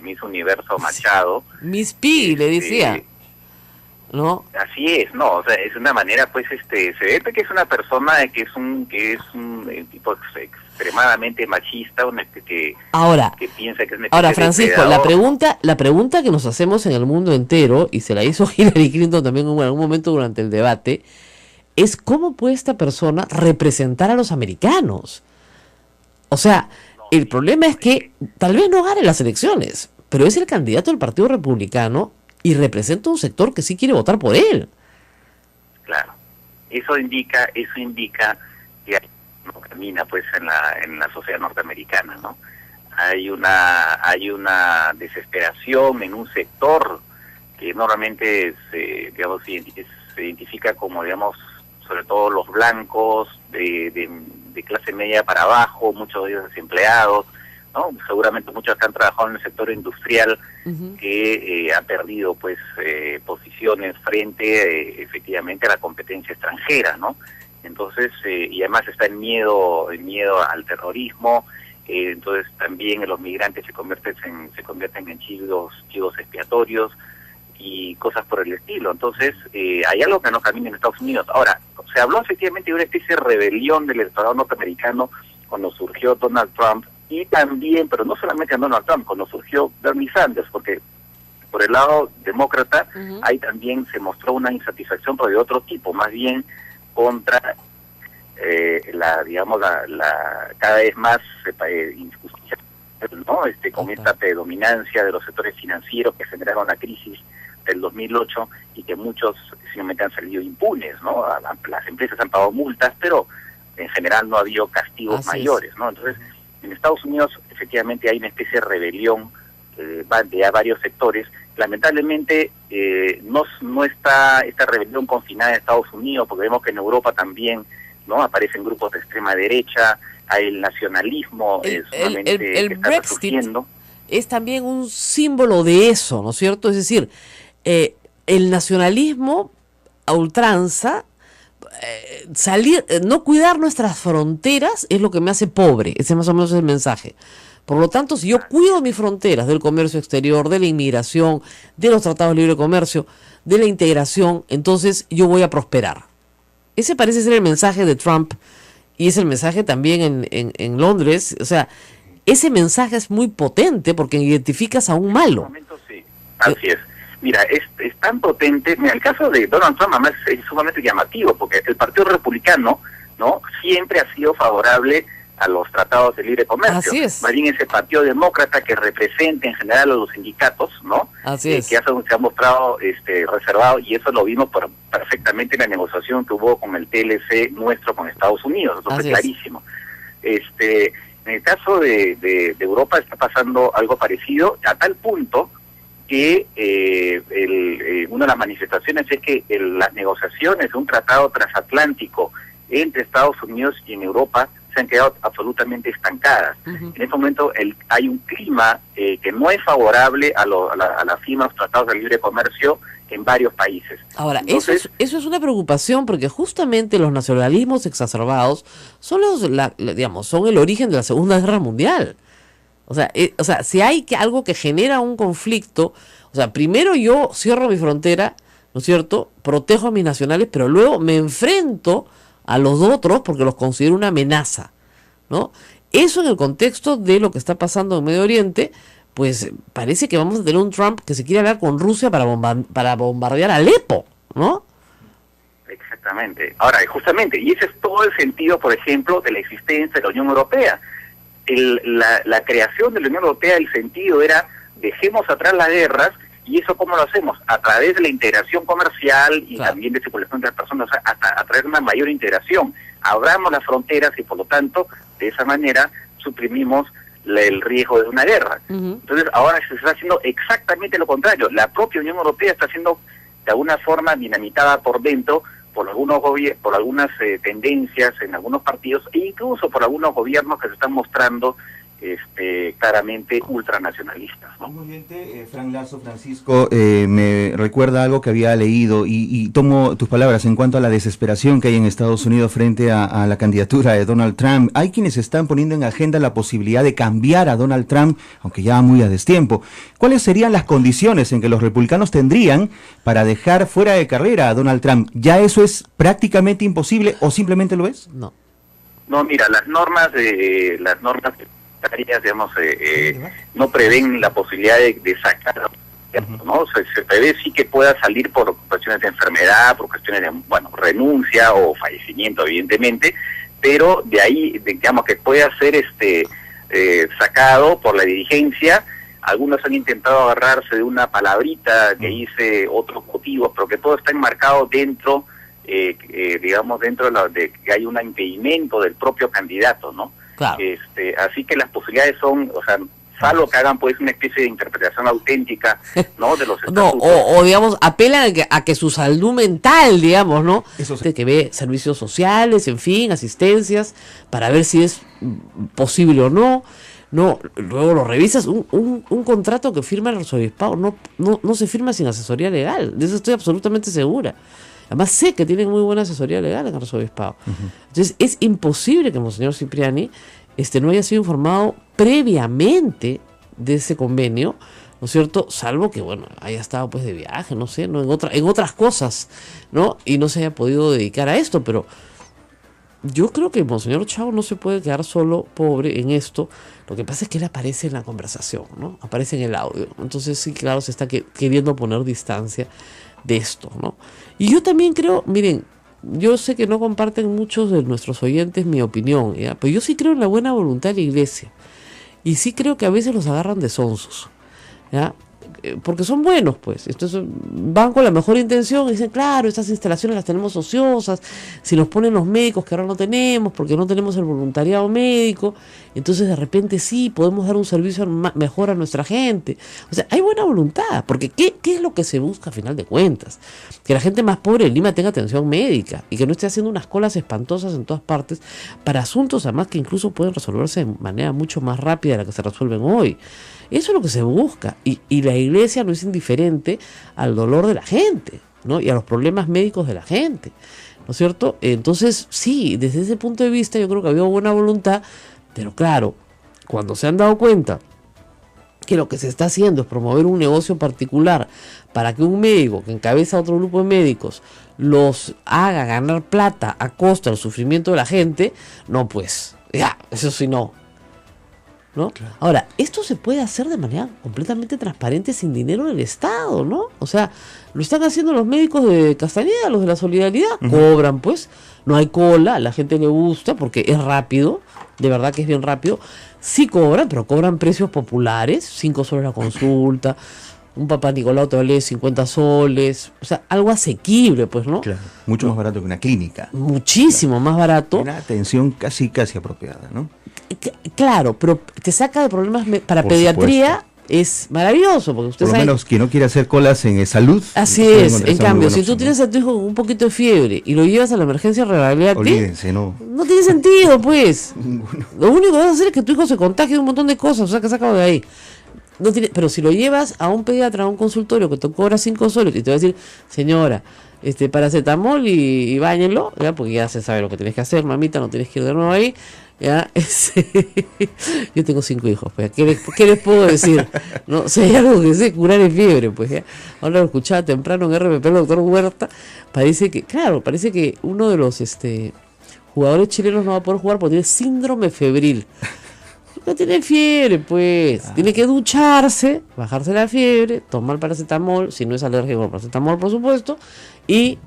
Miss Universo Machado. Miss Piggy le decía, ¿no? Así es, no, o sea, es una manera, pues, se ve que es una persona que es un tipo extremadamente machista, que piensa que es una especie Ahora, Francisco, de predador. la pregunta que nos hacemos en el mundo entero, y se la hizo Hillary Clinton también en algún momento durante el debate, es cómo puede esta persona representar a los americanos. O sea, el problema es que tal vez no gane las elecciones, pero es el candidato del Partido Republicano y representa un sector que sí quiere votar por él. Claro, eso indica que no camina, pues, en la sociedad norteamericana, ¿no? Hay una desesperación en un sector que normalmente se identifica como, digamos, sobre todo los blancos de clase media para abajo, muchos de ellos desempleados, ¿no? Seguramente muchos que han trabajado en el sector industrial que ha perdido, pues, posiciones frente efectivamente a la competencia extranjera, ¿no? Entonces, y además está el miedo al terrorismo. Entonces también los migrantes se convierten en chivos expiatorios y cosas por el estilo. Entonces, hay algo que no camina en Estados Unidos. Ahora, se habló efectivamente de una especie de rebelión del electorado norteamericano cuando surgió Donald Trump, y también, pero no solamente Donald Trump, cuando surgió Bernie Sanders, porque por el lado demócrata ahí también se mostró una insatisfacción, pero de otro tipo, más bien contra la cada vez más injusticia, ¿no? Con esta predominancia de los sectores financieros que generaron la crisis del 2008 y que muchos simplemente han salido impunes, ¿no? Las empresas han pagado multas, pero en general no ha habido castigos mayores, ¿no? Entonces, en Estados Unidos efectivamente hay una especie de rebelión de varios sectores. Lamentablemente no está esta rebelión confinada en Estados Unidos, porque vemos que en Europa también, ¿no? Aparecen grupos de extrema derecha, hay el nacionalismo el que está Brexit resurgiendo. Es también un símbolo de eso, ¿no es cierto? Es decir, el nacionalismo a ultranza, no cuidar nuestras fronteras es lo que me hace pobre. Ese más o menos es el mensaje. Por lo tanto, si yo cuido mis fronteras del comercio exterior, de la inmigración, de los tratados de libre comercio, de la integración, entonces yo voy a prosperar. Ese parece ser el mensaje de Trump y es el mensaje también en Londres. O sea, ese mensaje es muy potente porque identificas a un malo. En este momento sí, así es. Mira, es tan potente. Mira, el caso de Donald Trump además es sumamente llamativo porque el Partido Republicano, ¿no?, siempre ha sido favorable a los tratados de libre comercio. Así es. Más bien ese Partido Demócrata que representa en general a los sindicatos, ¿no? Así es. Que se ha mostrado reservado, y eso lo vimos perfectamente en la negociación que hubo con el TLC nuestro con Estados Unidos. Eso fue clarísimo. En el caso de Europa está pasando algo parecido, a tal punto que una de las manifestaciones es que las negociaciones de un tratado transatlántico entre Estados Unidos y en Europa se han quedado absolutamente estancadas. En este momento hay un clima que no es favorable a la firma de los tratados de libre comercio en varios países. Ahora, entonces, eso es una preocupación porque justamente los nacionalismos exacerbados son son el origen de la Segunda Guerra Mundial. O sea, si hay algo que genera un conflicto, o sea, primero yo cierro mi frontera, ¿no es cierto?, protejo a mis nacionales, pero luego me enfrento a los otros porque los considero una amenaza, ¿no? Eso en el contexto de lo que está pasando en Medio Oriente, pues parece que vamos a tener un Trump que se quiere hablar con Rusia para bombardear Alepo, ¿no? Exactamente. Ahora, justamente, y ese es todo el sentido, por ejemplo, de la existencia de la Unión Europea. La creación de la Unión Europea, el sentido era, dejemos atrás las guerras, y eso ¿cómo lo hacemos? A través de la integración comercial y también de circulación de las personas, o sea, a través de una mayor integración. Abramos las fronteras y, por lo tanto, de esa manera suprimimos el riesgo de una guerra. Entonces, ahora se está haciendo exactamente lo contrario. La propia Unión Europea está siendo, de alguna forma, dinamitada por dentro por algunas tendencias en algunos partidos e incluso por algunos gobiernos que se están mostrando claramente ultranacionalistas, ¿no? Muy bien, Fran Lazo, Francisco, me recuerda algo que había leído y tomo tus palabras en cuanto a la desesperación que hay en Estados Unidos frente a la candidatura de Donald Trump. Hay quienes están poniendo en agenda la posibilidad de cambiar a Donald Trump, aunque ya muy a destiempo. ¿Cuáles serían las condiciones en que los republicanos tendrían para dejar fuera de carrera a Donald Trump? ¿Ya eso es prácticamente imposible o simplemente lo es? No. No, mira, las normas digamos, no prevén la posibilidad de sacar, ¿no? Se prevé sí que pueda salir por cuestiones de enfermedad, por cuestiones de, renuncia o fallecimiento, evidentemente, pero de ahí, digamos, que pueda ser sacado por la dirigencia. Algunos han intentado agarrarse de una palabrita que dice otros motivos, pero que todo está enmarcado dentro, digamos, dentro de que hay un impedimento del propio candidato, ¿no? Claro. Así que las posibilidades son, o sea, salvo que hagan pues una especie de interpretación auténtica, ¿no? De los estatutos. No, o digamos, apelan a que su salud mental, digamos, ¿no? Eso sí. Que ve servicios sociales, en fin, asistencias, para ver si es posible o no. No, luego lo revisas, un contrato que firma el arzobispado no se firma sin asesoría legal, de eso estoy absolutamente segura. Además sé que tienen muy buena asesoría legal en el arzobispado. Entonces es imposible que Monseñor Cipriani no haya sido informado previamente de ese convenio, ¿no es cierto? Salvo que, haya estado pues de viaje, no sé, ¿no? en otras cosas, ¿no? Y no se haya podido dedicar a esto, pero yo creo que Monseñor Chao no se puede quedar solo, pobre, en esto. Lo que pasa es que él aparece en la conversación, ¿no? Aparece en el audio. Entonces sí, claro, se está queriendo poner distancia de esto, ¿no? Y yo también creo, miren, yo sé que no comparten muchos de nuestros oyentes mi opinión, ¿ya? Pero yo sí creo en la buena voluntad de la iglesia. Y sí creo que a veces los agarran de sonsos, ¿ya? Porque son buenos, pues. Entonces van con la mejor intención y dicen, claro, estas instalaciones las tenemos ociosas, si nos ponen los médicos que ahora no tenemos, porque no tenemos el voluntariado médico, entonces de repente sí, podemos dar un servicio mejor a nuestra gente. O sea, hay buena voluntad, porque ¿qué es lo que se busca a final de cuentas? Que la gente más pobre de Lima tenga atención médica y que no esté haciendo unas colas espantosas en todas partes para asuntos además que incluso pueden resolverse de manera mucho más rápida de la que se resuelven hoy. Eso es lo que se busca, y la iglesia no es indiferente al dolor de la gente, ¿no? Y a los problemas médicos de la gente, ¿no es cierto? Entonces, sí, desde ese punto de vista yo creo que había buena voluntad, pero claro, cuando se han dado cuenta que lo que se está haciendo es promover un negocio particular para que un médico que encabeza otro grupo de médicos los haga ganar plata a costa del sufrimiento de la gente, no, pues, ya, eso sí no. ¿No? Claro. Ahora, esto se puede hacer de manera completamente transparente sin dinero del Estado, ¿no? O sea, lo están haciendo los médicos de Castañeda, los de la Solidaridad, cobran pues, no hay cola, a la gente le gusta porque es rápido, de verdad que es bien rápido, sí cobran, pero cobran precios populares, 5 soles la consulta, un papá Nicolau te vale 50 soles, o sea, algo asequible, pues, ¿no? Claro, mucho más barato que una clínica. Muchísimo más barato. Una atención casi apropiada, ¿no? Claro, pero te saca de problemas para por pediatría, supuesto. Es maravilloso, porque usted por lo menos quien no quiere hacer colas en salud. Así es, en cambio, si tú tienes a tu hijo con un poquito de fiebre y lo llevas a la emergencia regalía, olvídense, no tiene sentido, pues. Ninguno. Lo único que vas a hacer es que tu hijo se contagie de un montón de cosas, o sea, que sacado de ahí. No tiene, pero si lo llevas a un pediatra, a un consultorio que te cobra 5 soles y te va a decir, señora, paracetamol y báñenlo, ¿ya? Porque ya se sabe lo que tienes que hacer, mamita, no tienes que ir de nuevo ahí, ¿ya? Yo tengo 5 hijos, pues, ¿qué les puedo decir? No, si hay algo que sé, curar es fiebre, pues, ¿ya? Ahora lo escuchaba temprano en RPP el doctor Huerta, parece que uno de los jugadores chilenos no va a poder jugar porque tiene síndrome febril. No tiene fiebre, pues. Tiene que ducharse, bajarse la fiebre, tomar paracetamol, si no es alérgico al paracetamol, por supuesto, y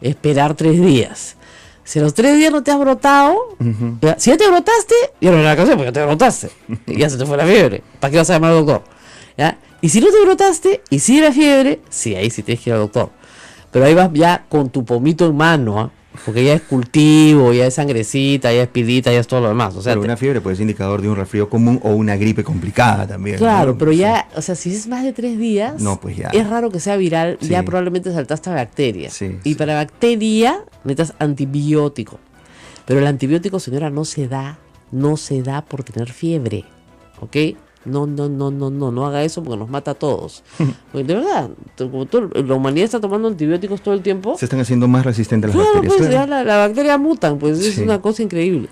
esperar 3 días. Si a los 3 días no te has brotado, si ya te brotaste, ya no hay nada que hacer porque ya te brotaste. Y ya se te fue la fiebre. ¿Para qué vas a llamar al doctor? ¿Ya? Y si no te brotaste y sigue la fiebre, sí, ahí sí tienes que ir al doctor. Pero ahí vas ya con tu pomito en mano, ¿eh? Porque ya es cultivo, ya es sangrecita, ya es pilita, ya es todo lo demás. O sea, pero una fiebre puede ser indicador de un resfrío común o una gripe complicada también. Claro, ¿no? pero ya, o sea, si es más de 3 días, no, pues ya. Es raro que sea viral, Sí. ya probablemente saltaste a bacteria. Sí, y sí. para bacteria necesitas antibiótico. Pero el antibiótico, señora, no se da por tener fiebre, ¿ok? No haga eso porque nos mata a todos. Porque de verdad, como la humanidad está tomando antibióticos todo el tiempo. Se están haciendo más resistentes a las Claro, bacterias. pues claro. ya la bacteria mutan, pues es Sí. una cosa increíble.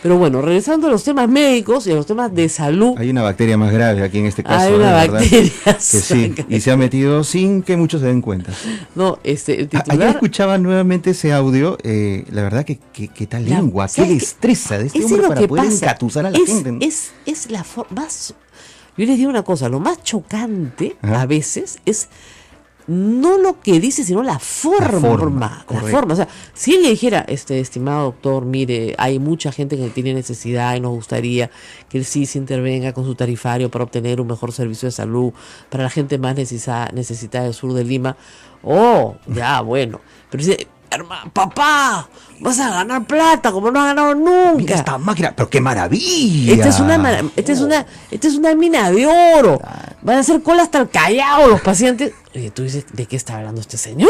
Pero bueno, regresando a los temas médicos y a los temas de salud. Hay una bacteria más grave aquí en este caso. Hay una ¿verdad? bacteria Que sí, y se ha metido sin que muchos se den cuenta. No, el Ayer titular. escuchaba nuevamente ese audio, la verdad que tal La- lengua, qué ¿sabes qué? destreza de este Eso es hombre lo para que poder pasa. engatusar a la gente, ¿no? Es la forma más. Yo les digo una cosa, lo más chocante Ajá. a veces es no lo que dice, sino la forma. correcto. O sea, si él le dijera, estimado doctor, mire, hay mucha gente que tiene necesidad y nos gustaría que el CIS intervenga con su tarifario para obtener un mejor servicio de salud para la gente más necesitada del sur de Lima. Oh, ya, bueno. Pero dice, hermano, papá, vas a ganar plata como no has ganado nunca. Mira esta máquina, pero qué maravilla. Esta es una mina de oro. Van a hacer cola hasta el Callao los pacientes. Oye, tú dices, ¿de qué está hablando este señor?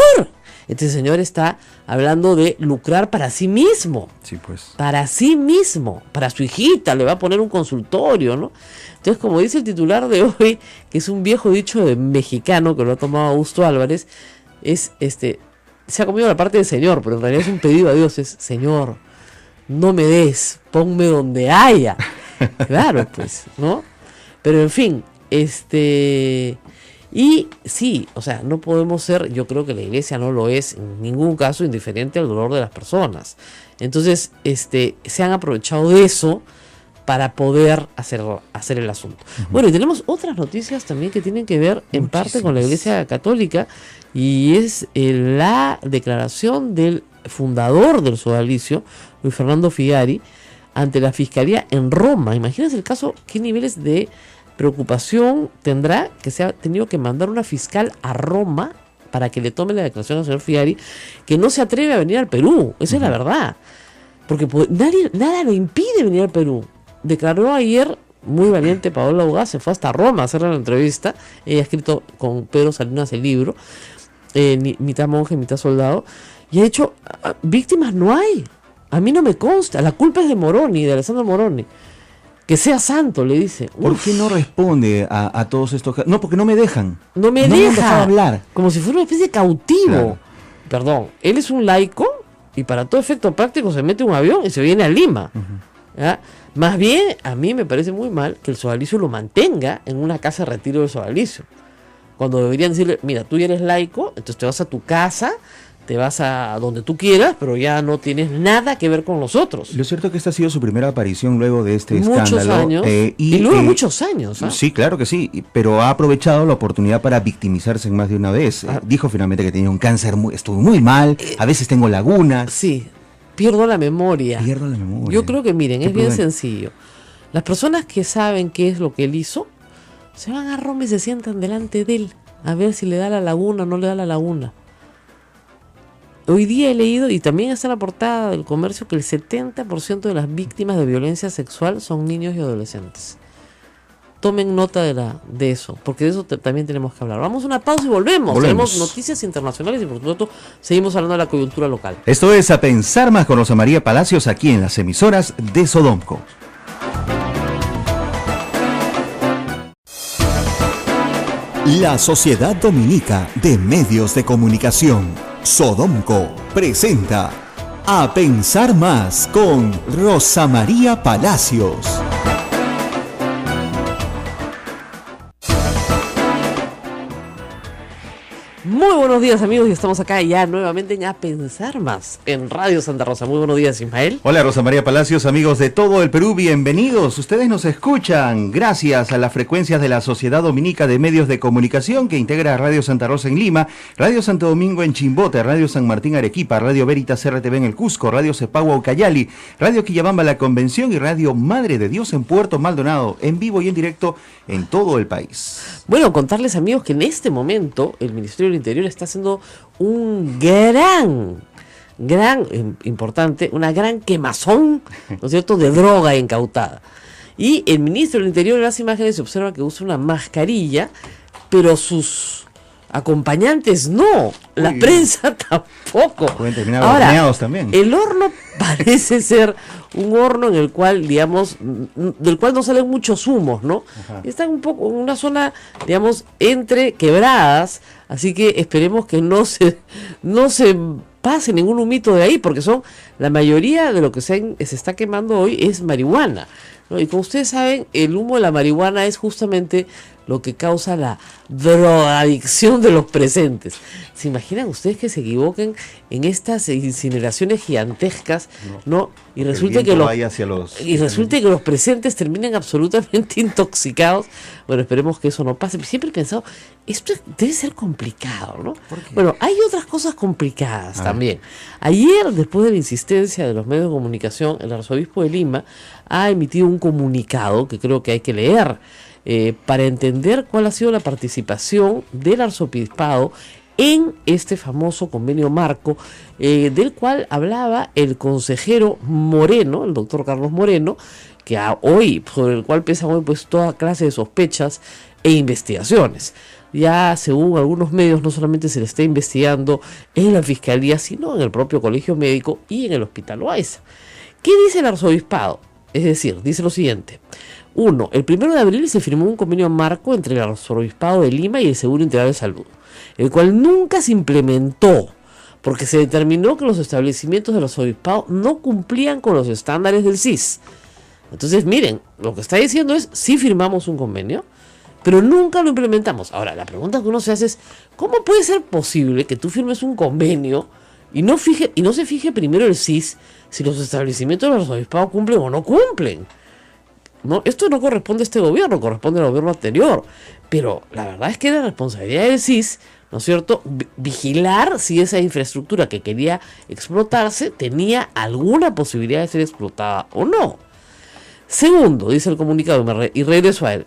Este señor está hablando de lucrar para sí mismo. Sí, pues. Para sí mismo. Para su hijita. Le va a poner un consultorio, ¿no? Entonces, como dice el titular de hoy, que es un viejo dicho de mexicano que lo ha tomado Augusto Álvarez, es se ha comido la parte del señor, pero en realidad es un pedido a Dios, es Señor, no me des, ponme donde haya. Claro, pues, ¿no? Pero en fin, y sí, o sea, no podemos ser, yo creo que la iglesia no lo es en ningún caso indiferente al dolor de las personas. Entonces, se han aprovechado de eso para poder hacer el asunto. Bueno, y tenemos otras noticias también que tienen que ver en parte con la Iglesia Católica, y es la declaración del fundador del sodalicio, Luis Fernando Figari, ante la Fiscalía en Roma. Imagínense el caso, qué niveles de preocupación tendrá que se ha tenido que mandar una fiscal a Roma para que le tome la declaración al señor Figari, que no se atreve a venir al Perú. Esa es la verdad. Porque nada le impide venir al Perú. Declaró ayer, muy valiente, Paola Ugaz, se fue hasta Roma a hacer la entrevista. Ella ha escrito con Pedro Salinas el libro, mitad monje, mitad soldado, y ha dicho, víctimas no hay. A mí no me consta. La culpa es de Moroni, de Alessandro Moroni. Que sea santo, le dice. ¿Por qué no responde a todos estos casos? No, porque no me dejan. No me han deja dejado hablar. Como si fuera una especie de cautivo. Claro. Perdón, él es un laico y para todo efecto práctico se mete en un avión y se viene a Lima. ¿Ya? Más bien, a mí me parece muy mal que el sodalicio lo mantenga en una casa de retiro del sodalicio. Cuando deberían decirle, mira, tú ya eres laico, entonces te vas a tu casa, te vas a donde tú quieras, pero ya no tienes nada que ver con nosotros. Lo cierto es que esta ha sido su primera aparición luego de este Muchos escándalo. años. Y luego muchos años. ¿Ah? Sí, claro que sí, pero ha aprovechado la oportunidad para victimizarse más de una vez. Dijo finalmente que tenía un cáncer, estuvo muy mal, a veces tengo lagunas. Sí, pierdo la memoria. Pierdo la memoria. Yo creo que, miren, Qué es bien prudente. sencillo. Las personas que saben qué es lo que él hizo, se van a Roma y se sientan delante de él, a ver si le da la laguna o no le da la laguna. Hoy día he leído, y también está en la portada del Comercio, que el 70% de las víctimas de violencia sexual son niños y adolescentes. Tomen nota de eso, porque de eso también tenemos que hablar. Vamos a una pausa y volvemos. Tenemos noticias internacionales y por supuesto seguimos hablando de la coyuntura local. Esto es A Pensar Más con Rosa María Palacios aquí en las emisoras de Sodomco. La Sociedad Dominica de Medios de Comunicación, Sodomco, presenta A Pensar Más con Rosa María Palacios. Muy buenos días, amigos, y estamos acá ya nuevamente en A Pensar Más en Radio Santa Rosa. Muy buenos días, Ismael. Hola, Rosa María Palacios, amigos de todo el Perú, bienvenidos. Ustedes nos escuchan gracias a las frecuencias de la Sociedad Dominica de Medios de Comunicación que integra Radio Santa Rosa en Lima, Radio Santo Domingo en Chimbote, Radio San Martín Arequipa, Radio Veritas RTV en el Cusco, Radio Cepagua Ucayali, Radio Quillabamba La Convención y Radio Madre de Dios en Puerto Maldonado, en vivo y en directo en todo el país. Bueno, contarles, amigos, que en este momento el Ministerio del Interior está haciendo un gran, importante, una gran quemazón, ¿no es cierto?, de droga incautada. Y el ministro del Interior, en las imágenes se observa que usa una mascarilla, pero sus acompañantes no, la prensa tampoco. Pueden terminar Ahora, horneados también. El horno parece ser un horno en el cual, digamos, del cual no salen muchos humos, ¿no? Ajá. Está un poco en una zona, digamos, entre quebradas, así que esperemos que no se pase ningún humito de ahí, porque la mayoría de lo que se está quemando hoy es marihuana, ¿no? Y como ustedes saben, el humo de la marihuana es justamente lo que causa la drogadicción de los presentes. ¿Se imaginan ustedes que se equivoquen en estas incineraciones gigantescas, no? Y resulta que los presentes terminen absolutamente intoxicados. Bueno, esperemos que eso no pase. Siempre he pensado, esto debe ser complicado, ¿no? Bueno, hay otras cosas complicadas también. Ayer, después de la insistencia de los medios de comunicación, el arzobispo de Lima ha emitido un comunicado que creo que hay que leer, para entender cuál ha sido la participación del arzobispado en este famoso convenio marco, del cual hablaba el consejero Moreno, el doctor Carlos Moreno, que sobre el cual pesan hoy pues toda clase de sospechas e investigaciones. Ya según algunos medios, no solamente se le está investigando en la fiscalía, sino en el propio colegio médico y en el hospital Loaiza. ¿Qué dice el arzobispado? Es decir, dice lo siguiente. 1. El 1 de abril se firmó un convenio marco entre el Arzobispado de Lima y el Seguro Integral de Salud, el cual nunca se implementó porque se determinó que los establecimientos del Arzobispado no cumplían con los estándares del SIS. Entonces, miren, lo que está diciendo es, sí firmamos un convenio, pero nunca lo implementamos. Ahora, la pregunta que uno se hace es, ¿cómo puede ser posible que tú firmes un convenio y no se fije primero el SIS si los establecimientos del Arzobispado cumplen o no cumplen? No, esto no corresponde a este gobierno, corresponde al gobierno anterior, pero la verdad es que era responsabilidad del SIS, ¿no es cierto?, vigilar si esa infraestructura que quería explotarse tenía alguna posibilidad de ser explotada o no. Segundo, dice el comunicado, y regreso a él.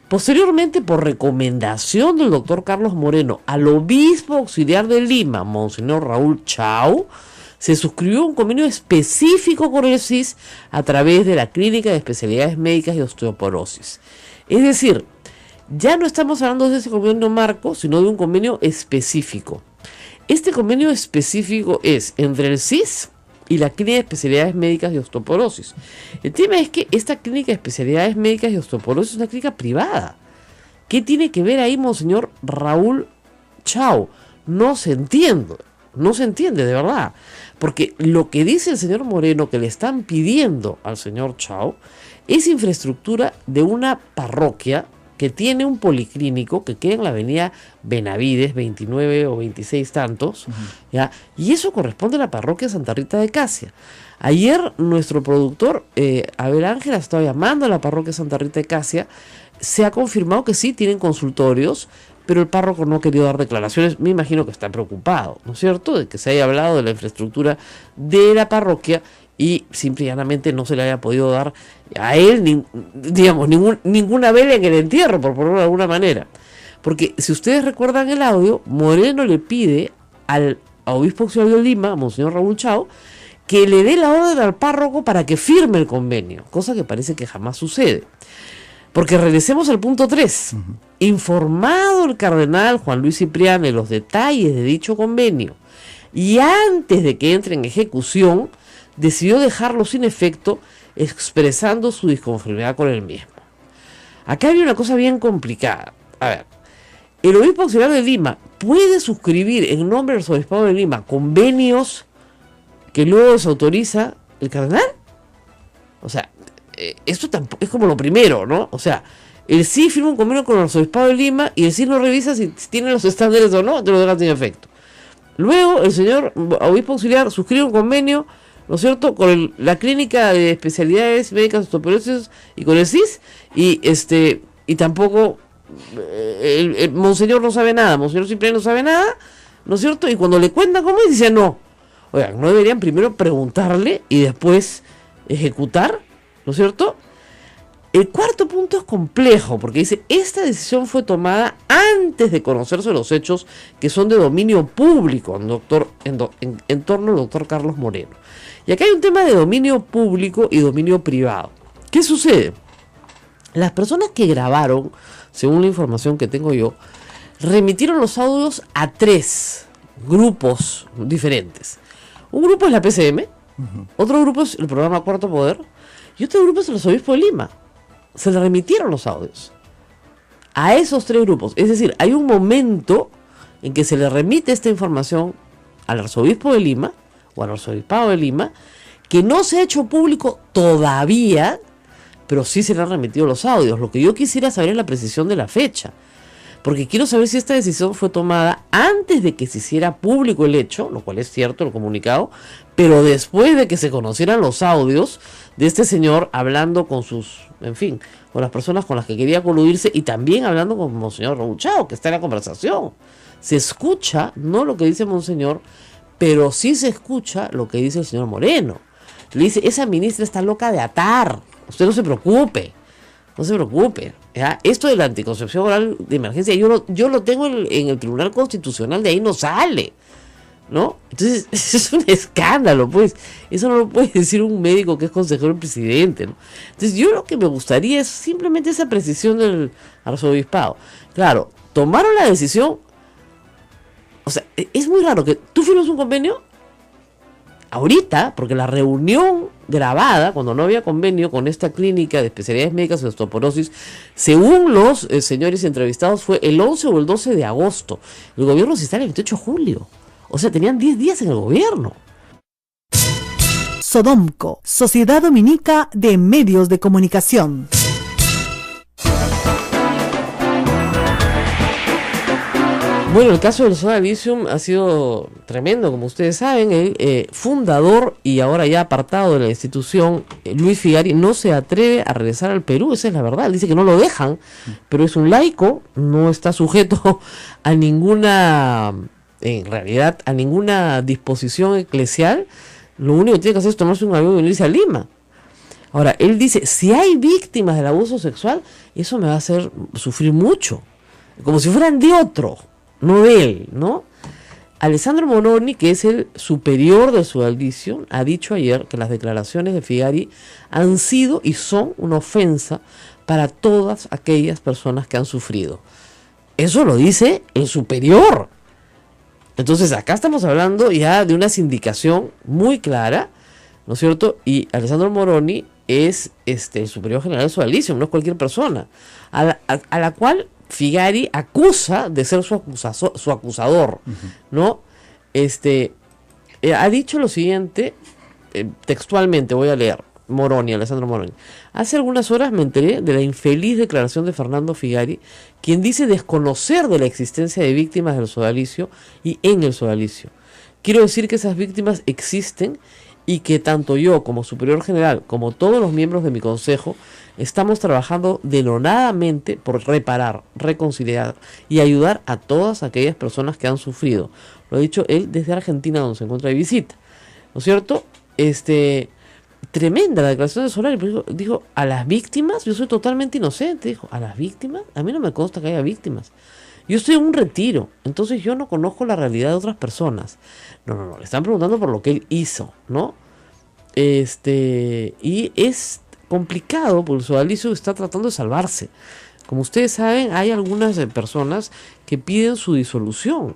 Posteriormente, por recomendación del doctor Carlos Moreno al obispo auxiliar de Lima, Monseñor Raúl Chau, se suscribió un convenio específico con el SIS a través de la Clínica de Especialidades Médicas y Osteoporosis. Es decir, ya no estamos hablando de ese convenio marco, sino de un convenio específico. Este convenio específico es entre el SIS y la Clínica de Especialidades Médicas y Osteoporosis. El tema es que esta Clínica de Especialidades Médicas y Osteoporosis es una clínica privada. ¿Qué tiene que ver ahí Monseñor Raúl Chau? No se entiende de verdad. Porque lo que dice el señor Moreno que le están pidiendo al señor Chau es infraestructura de una parroquia que tiene un policlínico que queda en la avenida Benavides, 29 o 26 tantos, ¿ya? Y eso corresponde a la parroquia Santa Rita de Casia. Ayer nuestro productor, Abel Ángel, ha estado llamando a la parroquia Santa Rita de Casia. Se ha confirmado que sí tienen consultorios, pero el párroco no ha querido dar declaraciones. Me imagino que está preocupado, ¿no es cierto?, de que se haya hablado de la infraestructura de la parroquia y simple y llanamente no se le haya podido dar a él, ninguna vela en el entierro, por ponerlo de alguna manera. Porque si ustedes recuerdan el audio, Moreno le pide al obispo auxiliar de Lima, Monseñor Raúl Chau, que le dé la orden al párroco para que firme el convenio, cosa que parece que jamás sucede. Porque regresemos al punto 3. Informado el cardenal Juan Luis Cipriano de los detalles de dicho convenio y antes de que entre en ejecución, decidió dejarlo sin efecto, expresando su disconformidad con el mismo. Acá hay una cosa bien complicada. A ver, el obispo auxiliar de Lima puede suscribir en nombre del arzobispado de Lima convenios que luego desautoriza el cardenal. O sea, esto tampoco es como lo primero, ¿no? O sea, el CIS firma un convenio con el Arzobispado de Lima y el CIS no revisa si tiene los estándares o no, te lo deja sin efecto. Luego el señor obispo auxiliar suscribe un convenio, ¿no es cierto?, con la clínica de especialidades médicas osteoporosis y con el CIS, y tampoco el monseñor no sabe nada, monseñor Cipriano no sabe nada, ¿no es cierto? Y cuando le cuentan cómo es, dice no. Oigan, ¿no deberían primero preguntarle y después ejecutar? ¿No es cierto? El cuarto punto es complejo, porque dice, esta decisión fue tomada antes de conocerse los hechos que son de dominio público en torno al doctor Carlos Moreno. Y acá hay un tema de dominio público y dominio privado. ¿Qué sucede? Las personas que grabaron, según la información que tengo yo, remitieron los audios a 3 grupos diferentes. Un grupo es la PCM, otro grupo es el programa Cuarto Poder y otro grupo es el Arzobispo de Lima. Se le remitieron los audios a esos 3 grupos. Es decir, hay un momento en que se le remite esta información al Arzobispo de Lima o al Arzobispado de Lima, que no se ha hecho público todavía, pero sí se le han remitido los audios. Lo que yo quisiera saber es la precisión de la fecha, porque quiero saber si esta decisión fue tomada antes de que se hiciera público el hecho, lo cual es cierto, el comunicado, pero después de que se conocieran los audios de este señor hablando con sus, en fin, con las personas con las que quería coludirse y también hablando con Monseñor Raúl Chao, que está en la conversación. Se escucha, no lo que dice Monseñor, pero sí se escucha lo que dice el señor Moreno. Le dice, esa ministra está loca de atar, usted no se preocupe. No se preocupe, ¿ya? Esto de la anticoncepción oral de emergencia, yo lo tengo en el Tribunal Constitucional, de ahí no sale, ¿no? Entonces, es un escándalo, pues. Eso no lo puede decir un médico que es consejero del presidente, ¿no? Entonces, yo lo que me gustaría es simplemente esa precisión del arzobispado. Claro, tomaron la decisión, o sea, es muy raro que tú firmes un convenio ahorita, porque la reunión grabada, cuando no había convenio con esta clínica de especialidades médicas de osteoporosis, según los señores entrevistados, fue el 11 o el 12 de agosto. El gobierno se instala el 28 de julio. O sea, tenían 10 días en el gobierno. Sodomco, Sociedad Dominica de Medios de Comunicación. Bueno, el caso del Soda Lithium ha sido tremendo, como ustedes saben. El fundador y ahora ya apartado de la institución, Luis Figari, no se atreve a regresar al Perú, esa es la verdad. Él dice que no lo dejan, pero es un laico, no está sujeto a ninguna, en realidad, a ninguna disposición eclesial. Lo único que tiene que hacer es tomarse un avión y venirse a Lima. Ahora, él dice, si hay víctimas del abuso sexual, eso me va a hacer sufrir mucho, como si fueran de otro, no de él, ¿no? Alessandro Moroni, que es el superior de Soda Lithium, ha dicho ayer que las declaraciones de Figari han sido y son una ofensa para todas aquellas personas que han sufrido. Eso lo dice el superior. Entonces acá estamos hablando ya de una sindicación muy clara, ¿no es cierto? Y Alessandro Moroni es el superior general de Soda Lithium, no es cualquier persona, a la cual Figari acusa de ser su acusador, ¿no? Ha dicho lo siguiente, textualmente voy a leer, Alessandro Moroni. Hace algunas horas me enteré de la infeliz declaración de Fernando Figari, quien dice desconocer de la existencia de víctimas del sodalicio y en el sodalicio. Quiero decir que esas víctimas existen y que tanto yo como superior general, como todos los miembros de mi consejo, estamos trabajando denodadamente por reparar, reconciliar y ayudar a todas aquellas personas que han sufrido. Lo ha dicho él desde Argentina, donde se encuentra de visita, ¿no es cierto? Tremenda la declaración de Solari, pero dijo, a las víctimas, yo soy totalmente inocente, dijo, a las víctimas, a mí no me consta que haya víctimas. Yo estoy en un retiro, entonces yo no conozco la realidad de otras personas. No, le están preguntando por lo que él hizo, ¿no? Y es complicado porque el sodalicio está tratando de salvarse. Como ustedes saben, hay algunas personas que piden su disolución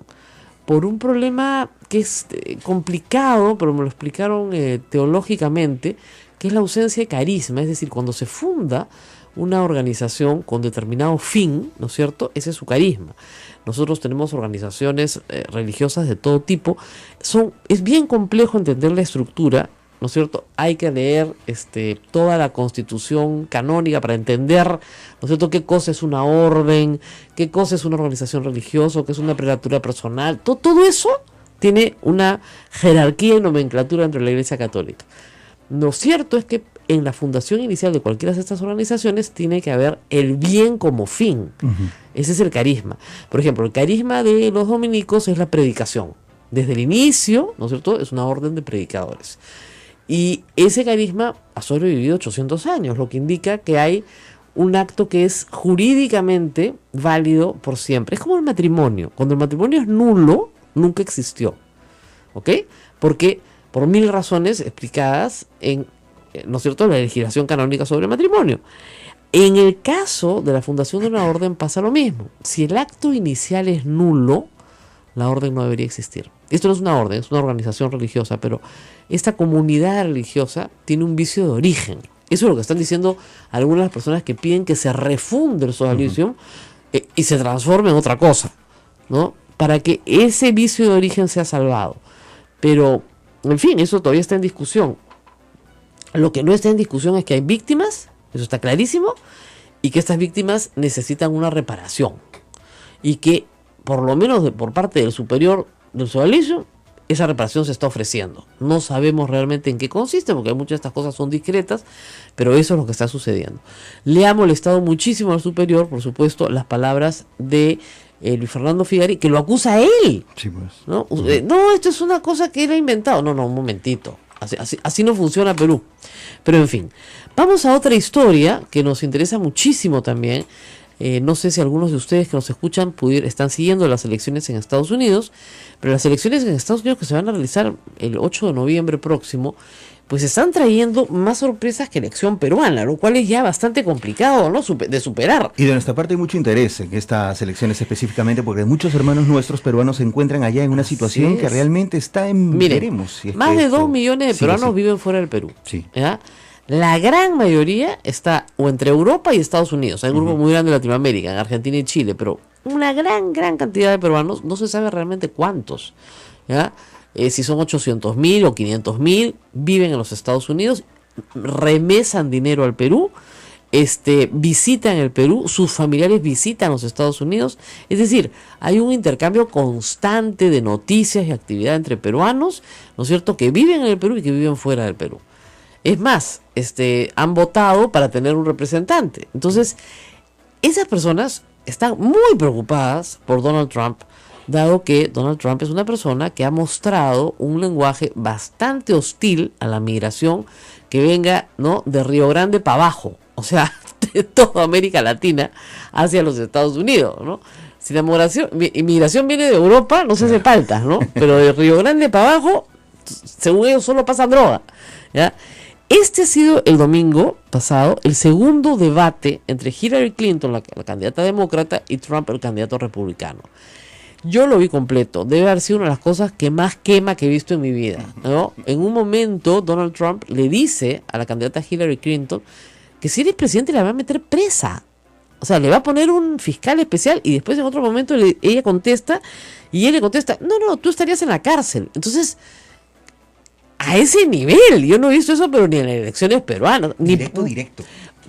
por un problema que es complicado, pero me lo explicaron teológicamente, que es la ausencia de carisma. Es decir, cuando se funda una organización con determinado fin, ¿no es cierto? Ese es su carisma. Nosotros tenemos organizaciones religiosas de todo tipo. Es bien complejo entender la estructura, ¿no es cierto? Hay que leer toda la Constitución canónica para entender, ¿no es cierto?, qué cosa es una orden, qué cosa es una organización religiosa, qué es una prelatura personal. Todo eso tiene una jerarquía y nomenclatura dentro de la Iglesia Católica. Lo cierto es que en la fundación inicial de cualquiera de estas organizaciones tiene que haber el bien como fin. Ese es el carisma. Por ejemplo, el carisma de los dominicos es la predicación. Desde el inicio, ¿no es cierto?, es una orden de predicadores. Y ese carisma ha sobrevivido 800 años, lo que indica que hay un acto que es jurídicamente válido por siempre. Es como el matrimonio. Cuando el matrimonio es nulo, nunca existió. ¿Ok? Porque por 1000 razones explicadas en, ¿no es cierto?, la legislación canónica sobre el matrimonio. En el caso de la fundación de una orden pasa lo mismo. Si el acto inicial es nulo, la orden no debería existir. Esto no es una orden, es una organización religiosa, pero esta comunidad religiosa tiene un vicio de origen. Eso es lo que están diciendo algunas de las personas que piden que se refunde el sodalicium y se transforme en otra cosa, ¿no? Para que ese vicio de origen sea salvado. Pero, en fin, eso todavía está en discusión. Lo que no está en discusión es que hay víctimas, eso está clarísimo, y que estas víctimas necesitan una reparación. Y que, por lo menos por parte del superior del sodalicio, esa reparación se está ofreciendo. No sabemos realmente en qué consiste, porque muchas de estas cosas son discretas, pero eso es lo que está sucediendo. Le ha molestado muchísimo al superior, por supuesto, las palabras de Luis Fernando Figari, que lo acusa a él. Sí, pues. ¿No? No, esto es una cosa que él ha inventado. No, un momentito. Así no funciona Perú. Pero en fin, vamos a otra historia que nos interesa muchísimo también. No sé si algunos de ustedes que nos escuchan están siguiendo las elecciones en Estados Unidos, pero las elecciones en Estados Unidos que se van a realizar el 8 de noviembre próximo, pues están trayendo más sorpresas que elección peruana, lo cual es ya bastante complicado, ¿no?, de superar. Y de nuestra parte hay mucho interés en estas elecciones específicamente, porque muchos hermanos nuestros peruanos se encuentran allá en una situación que realmente está en... Miren, veremos si es más de 2 millones de peruanos viven fuera del Perú. Sí. ¿Ya? La gran mayoría está o entre Europa y Estados Unidos. Hay un grupo muy grande de Latinoamérica, en Argentina y Chile, pero una gran cantidad de peruanos, no se sabe realmente cuántos, ¿ya? Si son 800.000 o 500.000, viven en los Estados Unidos, remesan dinero al Perú, visitan el Perú, sus familiares visitan los Estados Unidos. Es decir, hay un intercambio constante de noticias y actividad entre peruanos, ¿no es cierto?, que viven en el Perú y que viven fuera del Perú. Es más, han votado para tener un representante. Entonces, esas personas están muy preocupadas por Donald Trump, dado que Donald Trump es una persona que ha mostrado un lenguaje bastante hostil a la migración que venga, ¿no?, de Río Grande para abajo, o sea, de toda América Latina hacia los Estados Unidos, ¿no? Si la inmigración viene de Europa, no se hace falta, ¿no? Pero de Río Grande para abajo, según ellos, solo pasan droga, ¿ya? Este ha sido el domingo pasado el segundo debate entre Hillary Clinton, la candidata demócrata, y Trump, el candidato republicano. Yo lo vi completo. Debe haber sido una de las cosas que más quema que he visto en mi vida, ¿no? En un momento, Donald Trump le dice a la candidata Hillary Clinton que si eres presidente la va a meter presa. O sea, le va a poner un fiscal especial, y después en otro momento ella contesta, y él le contesta, no, tú estarías en la cárcel. Entonces, a ese nivel, yo no he visto eso, pero ni en las elecciones peruanas. Directo.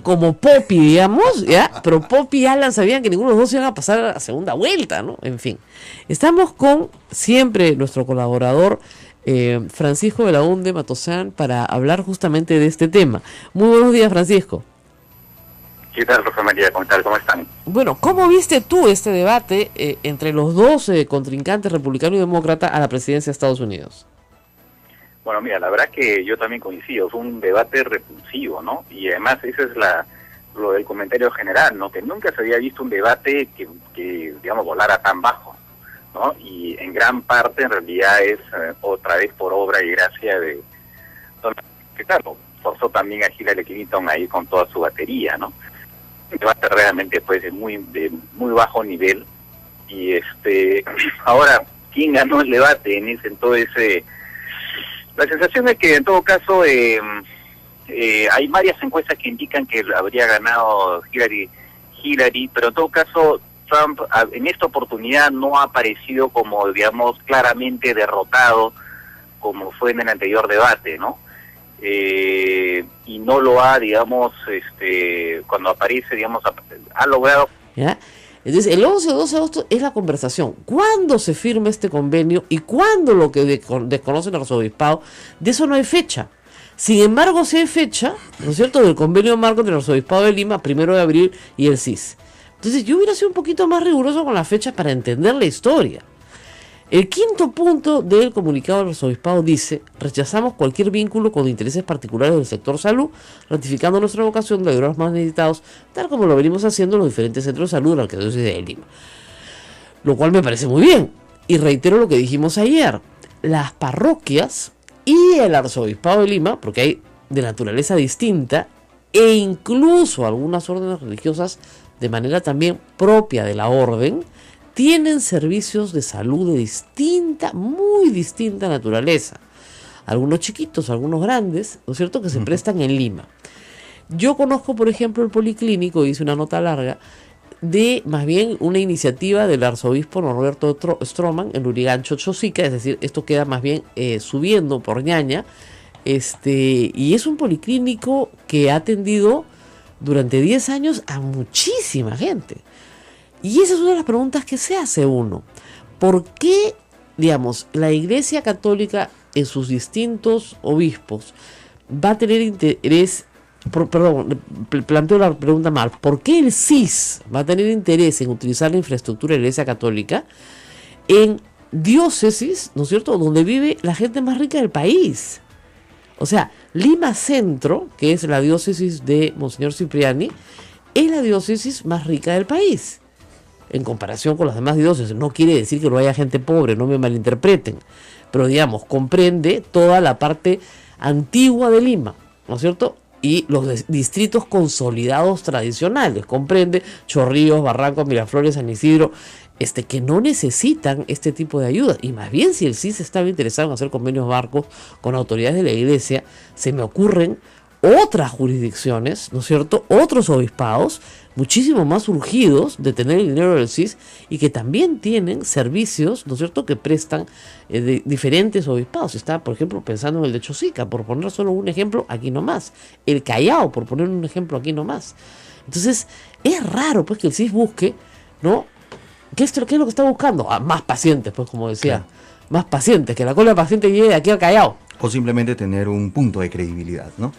Como Poppy, digamos, ¿ya? Pero Poppy y Alan sabían que ninguno de los dos iban a pasar a la segunda vuelta, ¿no? En fin, estamos con siempre nuestro colaborador Francisco Belaúnde Matosán para hablar justamente de este tema. Muy buenos días, Francisco. ¿Qué tal, Rosa María? ¿Cómo están? Bueno, ¿cómo viste tú este debate entre los dos contrincantes, republicano y demócrata, a la presidencia de Estados Unidos? Bueno, mira, la verdad que yo también coincido, fue un debate repulsivo, ¿no? Y además ese es lo del comentario general, ¿no? Que nunca se había visto un debate que digamos, volara tan bajo, ¿no? Y en gran parte, en realidad, es otra vez por obra y gracia de Donald, que claro, forzó también a Hillary Clinton ahí con toda su batería, ¿no? Un debate realmente, pues, de muy bajo nivel. Y ahora, ¿quién ganó el debate en todo ese...? La sensación es que en todo caso hay varias encuestas que indican que habría ganado Hillary, pero en todo caso Trump en esta oportunidad no ha aparecido como, digamos, claramente derrotado como fue en el anterior debate, ¿no? y no lo ha, digamos, cuando aparece, digamos, ha logrado. ¿Ya? Entonces, el 11 o 12 de agosto es la conversación. ¿Cuándo se firma este convenio y cuándo lo que desconoce el arzobispado? De eso no hay fecha. Sin embargo, sí hay fecha, ¿no es cierto?, del convenio marco entre el arzobispado de Lima, 1 de abril, y el CIS. Entonces, yo hubiera sido un poquito más riguroso con las fechas para entender la historia. El quinto punto del comunicado del arzobispado dice: rechazamos cualquier vínculo con intereses particulares del sector salud, ratificando nuestra vocación de ayudar a los más necesitados, tal como lo venimos haciendo en los diferentes centros de salud de la Arquidiócesis de Lima. Lo cual me parece muy bien. Y reitero lo que dijimos ayer: las parroquias y el arzobispado de Lima, porque hay de naturaleza distinta, e incluso algunas órdenes religiosas de manera también propia de la orden, tienen servicios de salud de distinta, muy distinta naturaleza. Algunos chiquitos, algunos grandes, ¿no es cierto?, que se prestan en Lima. Yo conozco, por ejemplo, el Policlínico, hice una nota larga, de más bien una iniciativa del arzobispo Norberto Stroman en Lurigancho, Chosica, es decir, esto queda más bien subiendo por Ñaña, y es un policlínico que ha atendido durante 10 años a muchísima gente. Y esa es una de las preguntas que se hace uno. ¿Por qué, digamos, la Iglesia Católica en sus distintos obispos va a tener interés, planteo la pregunta mal, ¿por qué el CIS va a tener interés en utilizar la infraestructura de la Iglesia Católica en diócesis, ¿no es cierto?, donde vive la gente más rica del país? O sea, Lima Centro, que es la diócesis de Monseñor Cipriani, es la diócesis más rica del país en comparación con las demás diócesis. No quiere decir que no haya gente pobre, no me malinterpreten, pero digamos, comprende toda la parte antigua de Lima, ¿no es cierto?, y los distritos consolidados tradicionales, comprende Chorrillos, Barrancos, Miraflores, San Isidro, que no necesitan este tipo de ayuda. Y más bien, si el CIS estaba interesado en hacer convenios marcos con autoridades de la Iglesia, se me ocurren otras jurisdicciones, ¿no es cierto?, otros obispados muchísimo más urgidos de tener el dinero del CIS y que también tienen servicios, ¿no es cierto?, que prestan de diferentes obispados. Está, por ejemplo, pensando en el de Chosica, por poner solo un ejemplo aquí nomás, el Callao, por poner un ejemplo aquí nomás. Entonces, es raro pues que el CIS busque, ¿no? ¿Qué es lo que está buscando? Más pacientes, pues, como decía, claro, más pacientes, que la cola de pacientes llegue de aquí al Callao. O simplemente tener un punto de credibilidad, ¿no?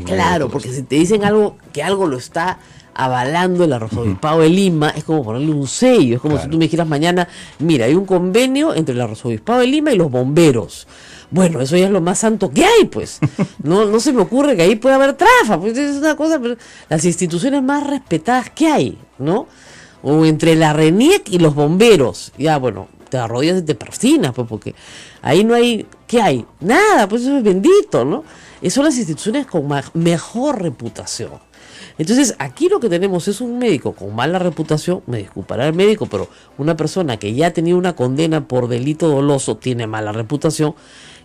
Claro, porque si te dicen algo, que algo lo está avalando el arzobispado de Lima, es como ponerle un sello. Es como si tú me dijeras mañana: mira, hay un convenio entre el arzobispado de Lima y los bomberos. Bueno, eso ya es lo más santo que hay, pues. No se me ocurre que ahí pueda haber trafa, pues es una cosa, pero las instituciones más respetadas que hay, ¿no? O entre la RENIEC y los bomberos. Ya, bueno, te arrodillas y te persinas, pues, porque ahí no hay, ¿qué hay? Nada, pues eso es bendito, ¿no? Son las instituciones con mejor reputación. Entonces, aquí lo que tenemos es un médico con mala reputación, me disculpará el médico, pero una persona que ya ha tenido una condena por delito doloso tiene mala reputación,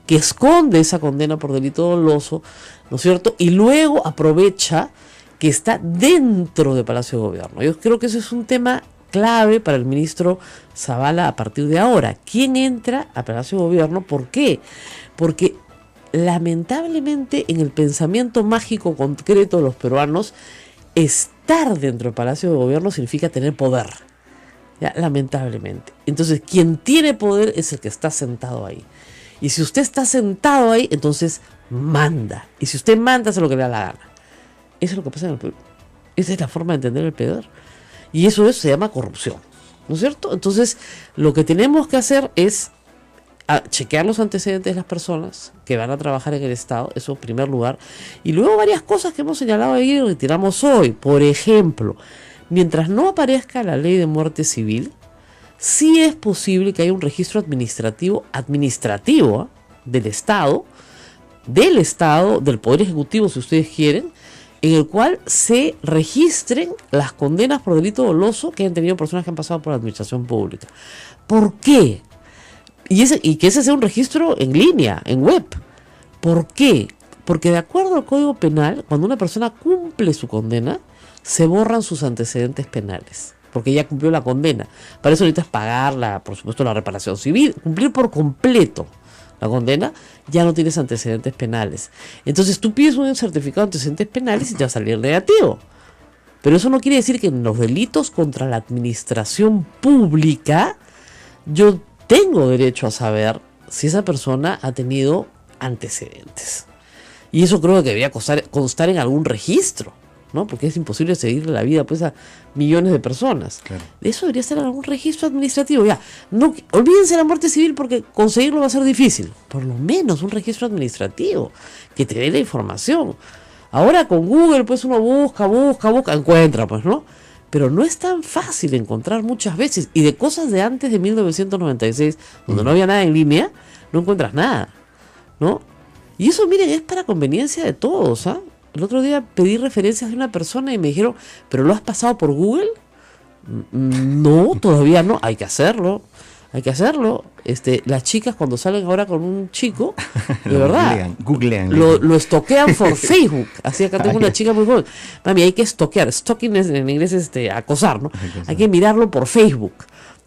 que esconde esa condena por delito doloso, ¿no es cierto?, y luego aprovecha que está dentro de Palacio de Gobierno. Yo creo que ese es un tema clave para el ministro Zavala a partir de ahora. ¿Quién entra a Palacio de Gobierno? ¿Por qué? Porque lamentablemente en el pensamiento mágico concreto de los peruanos, estar dentro del Palacio de Gobierno significa tener poder, ¿ya? Lamentablemente. Entonces, quien tiene poder es el que está sentado ahí. Y si usted está sentado ahí, entonces manda. Y si usted manda, hace lo que le da la gana. Eso es lo que pasa en el Perú. Esa es la forma de entender el poder. Y eso se llama corrupción, ¿no es cierto? Entonces, lo que tenemos que hacer es chequear los antecedentes de las personas que van a trabajar en el Estado, eso en primer lugar. Y luego varias cosas que hemos señalado ahí y retiramos hoy. Por ejemplo, mientras no aparezca la ley de muerte civil, sí es posible que haya un registro administrativo del Estado, del Poder Ejecutivo, si ustedes quieren, en el cual se registren las condenas por delito doloso que han tenido personas que han pasado por la administración pública. ¿Por qué? Y que ese sea un registro en línea, en web. ¿Por qué? Porque de acuerdo al Código Penal, cuando una persona cumple su condena, se borran sus antecedentes penales, porque ya cumplió la condena. Para eso necesitas pagar, por supuesto, la reparación civil, cumplir por completo, la condena, ya no tienes antecedentes penales. Entonces tú pides un certificado de antecedentes penales y te va a salir negativo. Pero eso no quiere decir que en los delitos contra la administración pública yo tengo derecho a saber si esa persona ha tenido antecedentes. Y eso creo que debería constar en algún registro, ¿no? Porque es imposible seguirle la vida pues a millones de personas. Claro. Eso debería ser algún registro administrativo. Ya, no olvídense la muerte civil porque conseguirlo va a ser difícil. Por lo menos un registro administrativo que te dé la información. Ahora con Google pues uno busca, encuentra pues, ¿no? Pero no es tan fácil encontrar muchas veces. Y de cosas de antes de 1996, donde no había nada en línea, no encuentras nada, ¿no? Y eso, miren, es para conveniencia de todos, ¿ah? El otro día pedí referencias de una persona y me dijeron, ¿pero lo has pasado por Google? No, todavía no. Hay que hacerlo. Las chicas cuando salen ahora con un chico, de verdad, googlean. Lo estoquean por Facebook. Así acá tengo una chica muy joven. Mami, hay que estoquear. Stalking en inglés es acosar, ¿no? Hay que mirarlo por Facebook.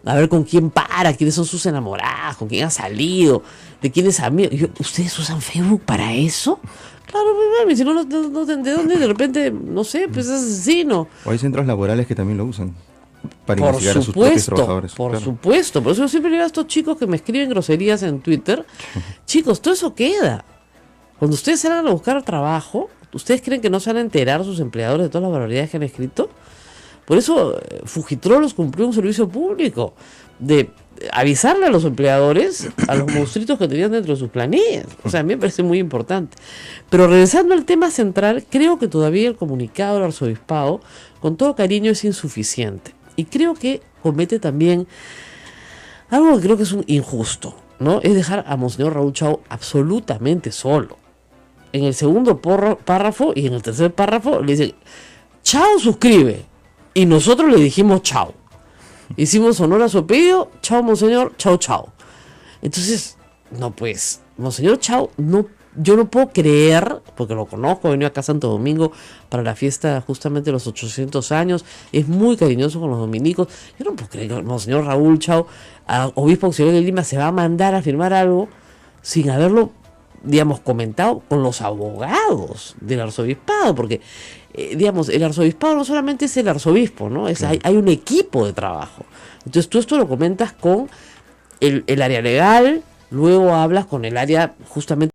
A ver con quién para, quiénes son sus enamoradas, con quién ha salido, de quién es amigo. ¿Ustedes usan Facebook para eso? Claro, mami, si no, ¿de dónde de repente, no sé, pues es asesino? O hay centros laborales que también lo usan para investigar a sus propios trabajadores. Por supuesto. Por eso yo siempre digo a estos chicos que me escriben groserías en Twitter, chicos, todo eso queda. Cuando ustedes salgan a buscar trabajo, ¿ustedes creen que no se van a enterar sus empleadores de todas las barbaridades que han escrito? Por eso Fujitrolos cumplió un servicio público de avisarle a los empleadores a los monstruitos que tenían dentro de sus planillas. O sea, a mí me parece muy importante. Pero regresando al tema central, creo que todavía el comunicado del arzobispado, con todo cariño, es insuficiente. Y creo que comete también algo que creo que es un injusto, ¿no? Es dejar a Monseñor Raúl Chao absolutamente solo. En el segundo párrafo y en el tercer párrafo le dicen, Chao suscribe. Y nosotros le dijimos chao. Hicimos honor a su apellido, chao Monseñor, chao. Entonces, no pues, Monseñor Chao, no, yo no puedo creer, porque lo conozco, venido acá a Santo Domingo para la fiesta justamente de los 800 años, es muy cariñoso con los dominicos. Yo no puedo creer que Monseñor Raúl Chao, obispo auxiliar de Lima, se va a mandar a firmar algo sin haberlo, digamos, comentado con los abogados del arzobispado, porque el arzobispado no solamente es el arzobispo, ¿no? Hay un equipo de trabajo. Entonces tú esto lo comentas con el área legal, luego hablas con el área justamente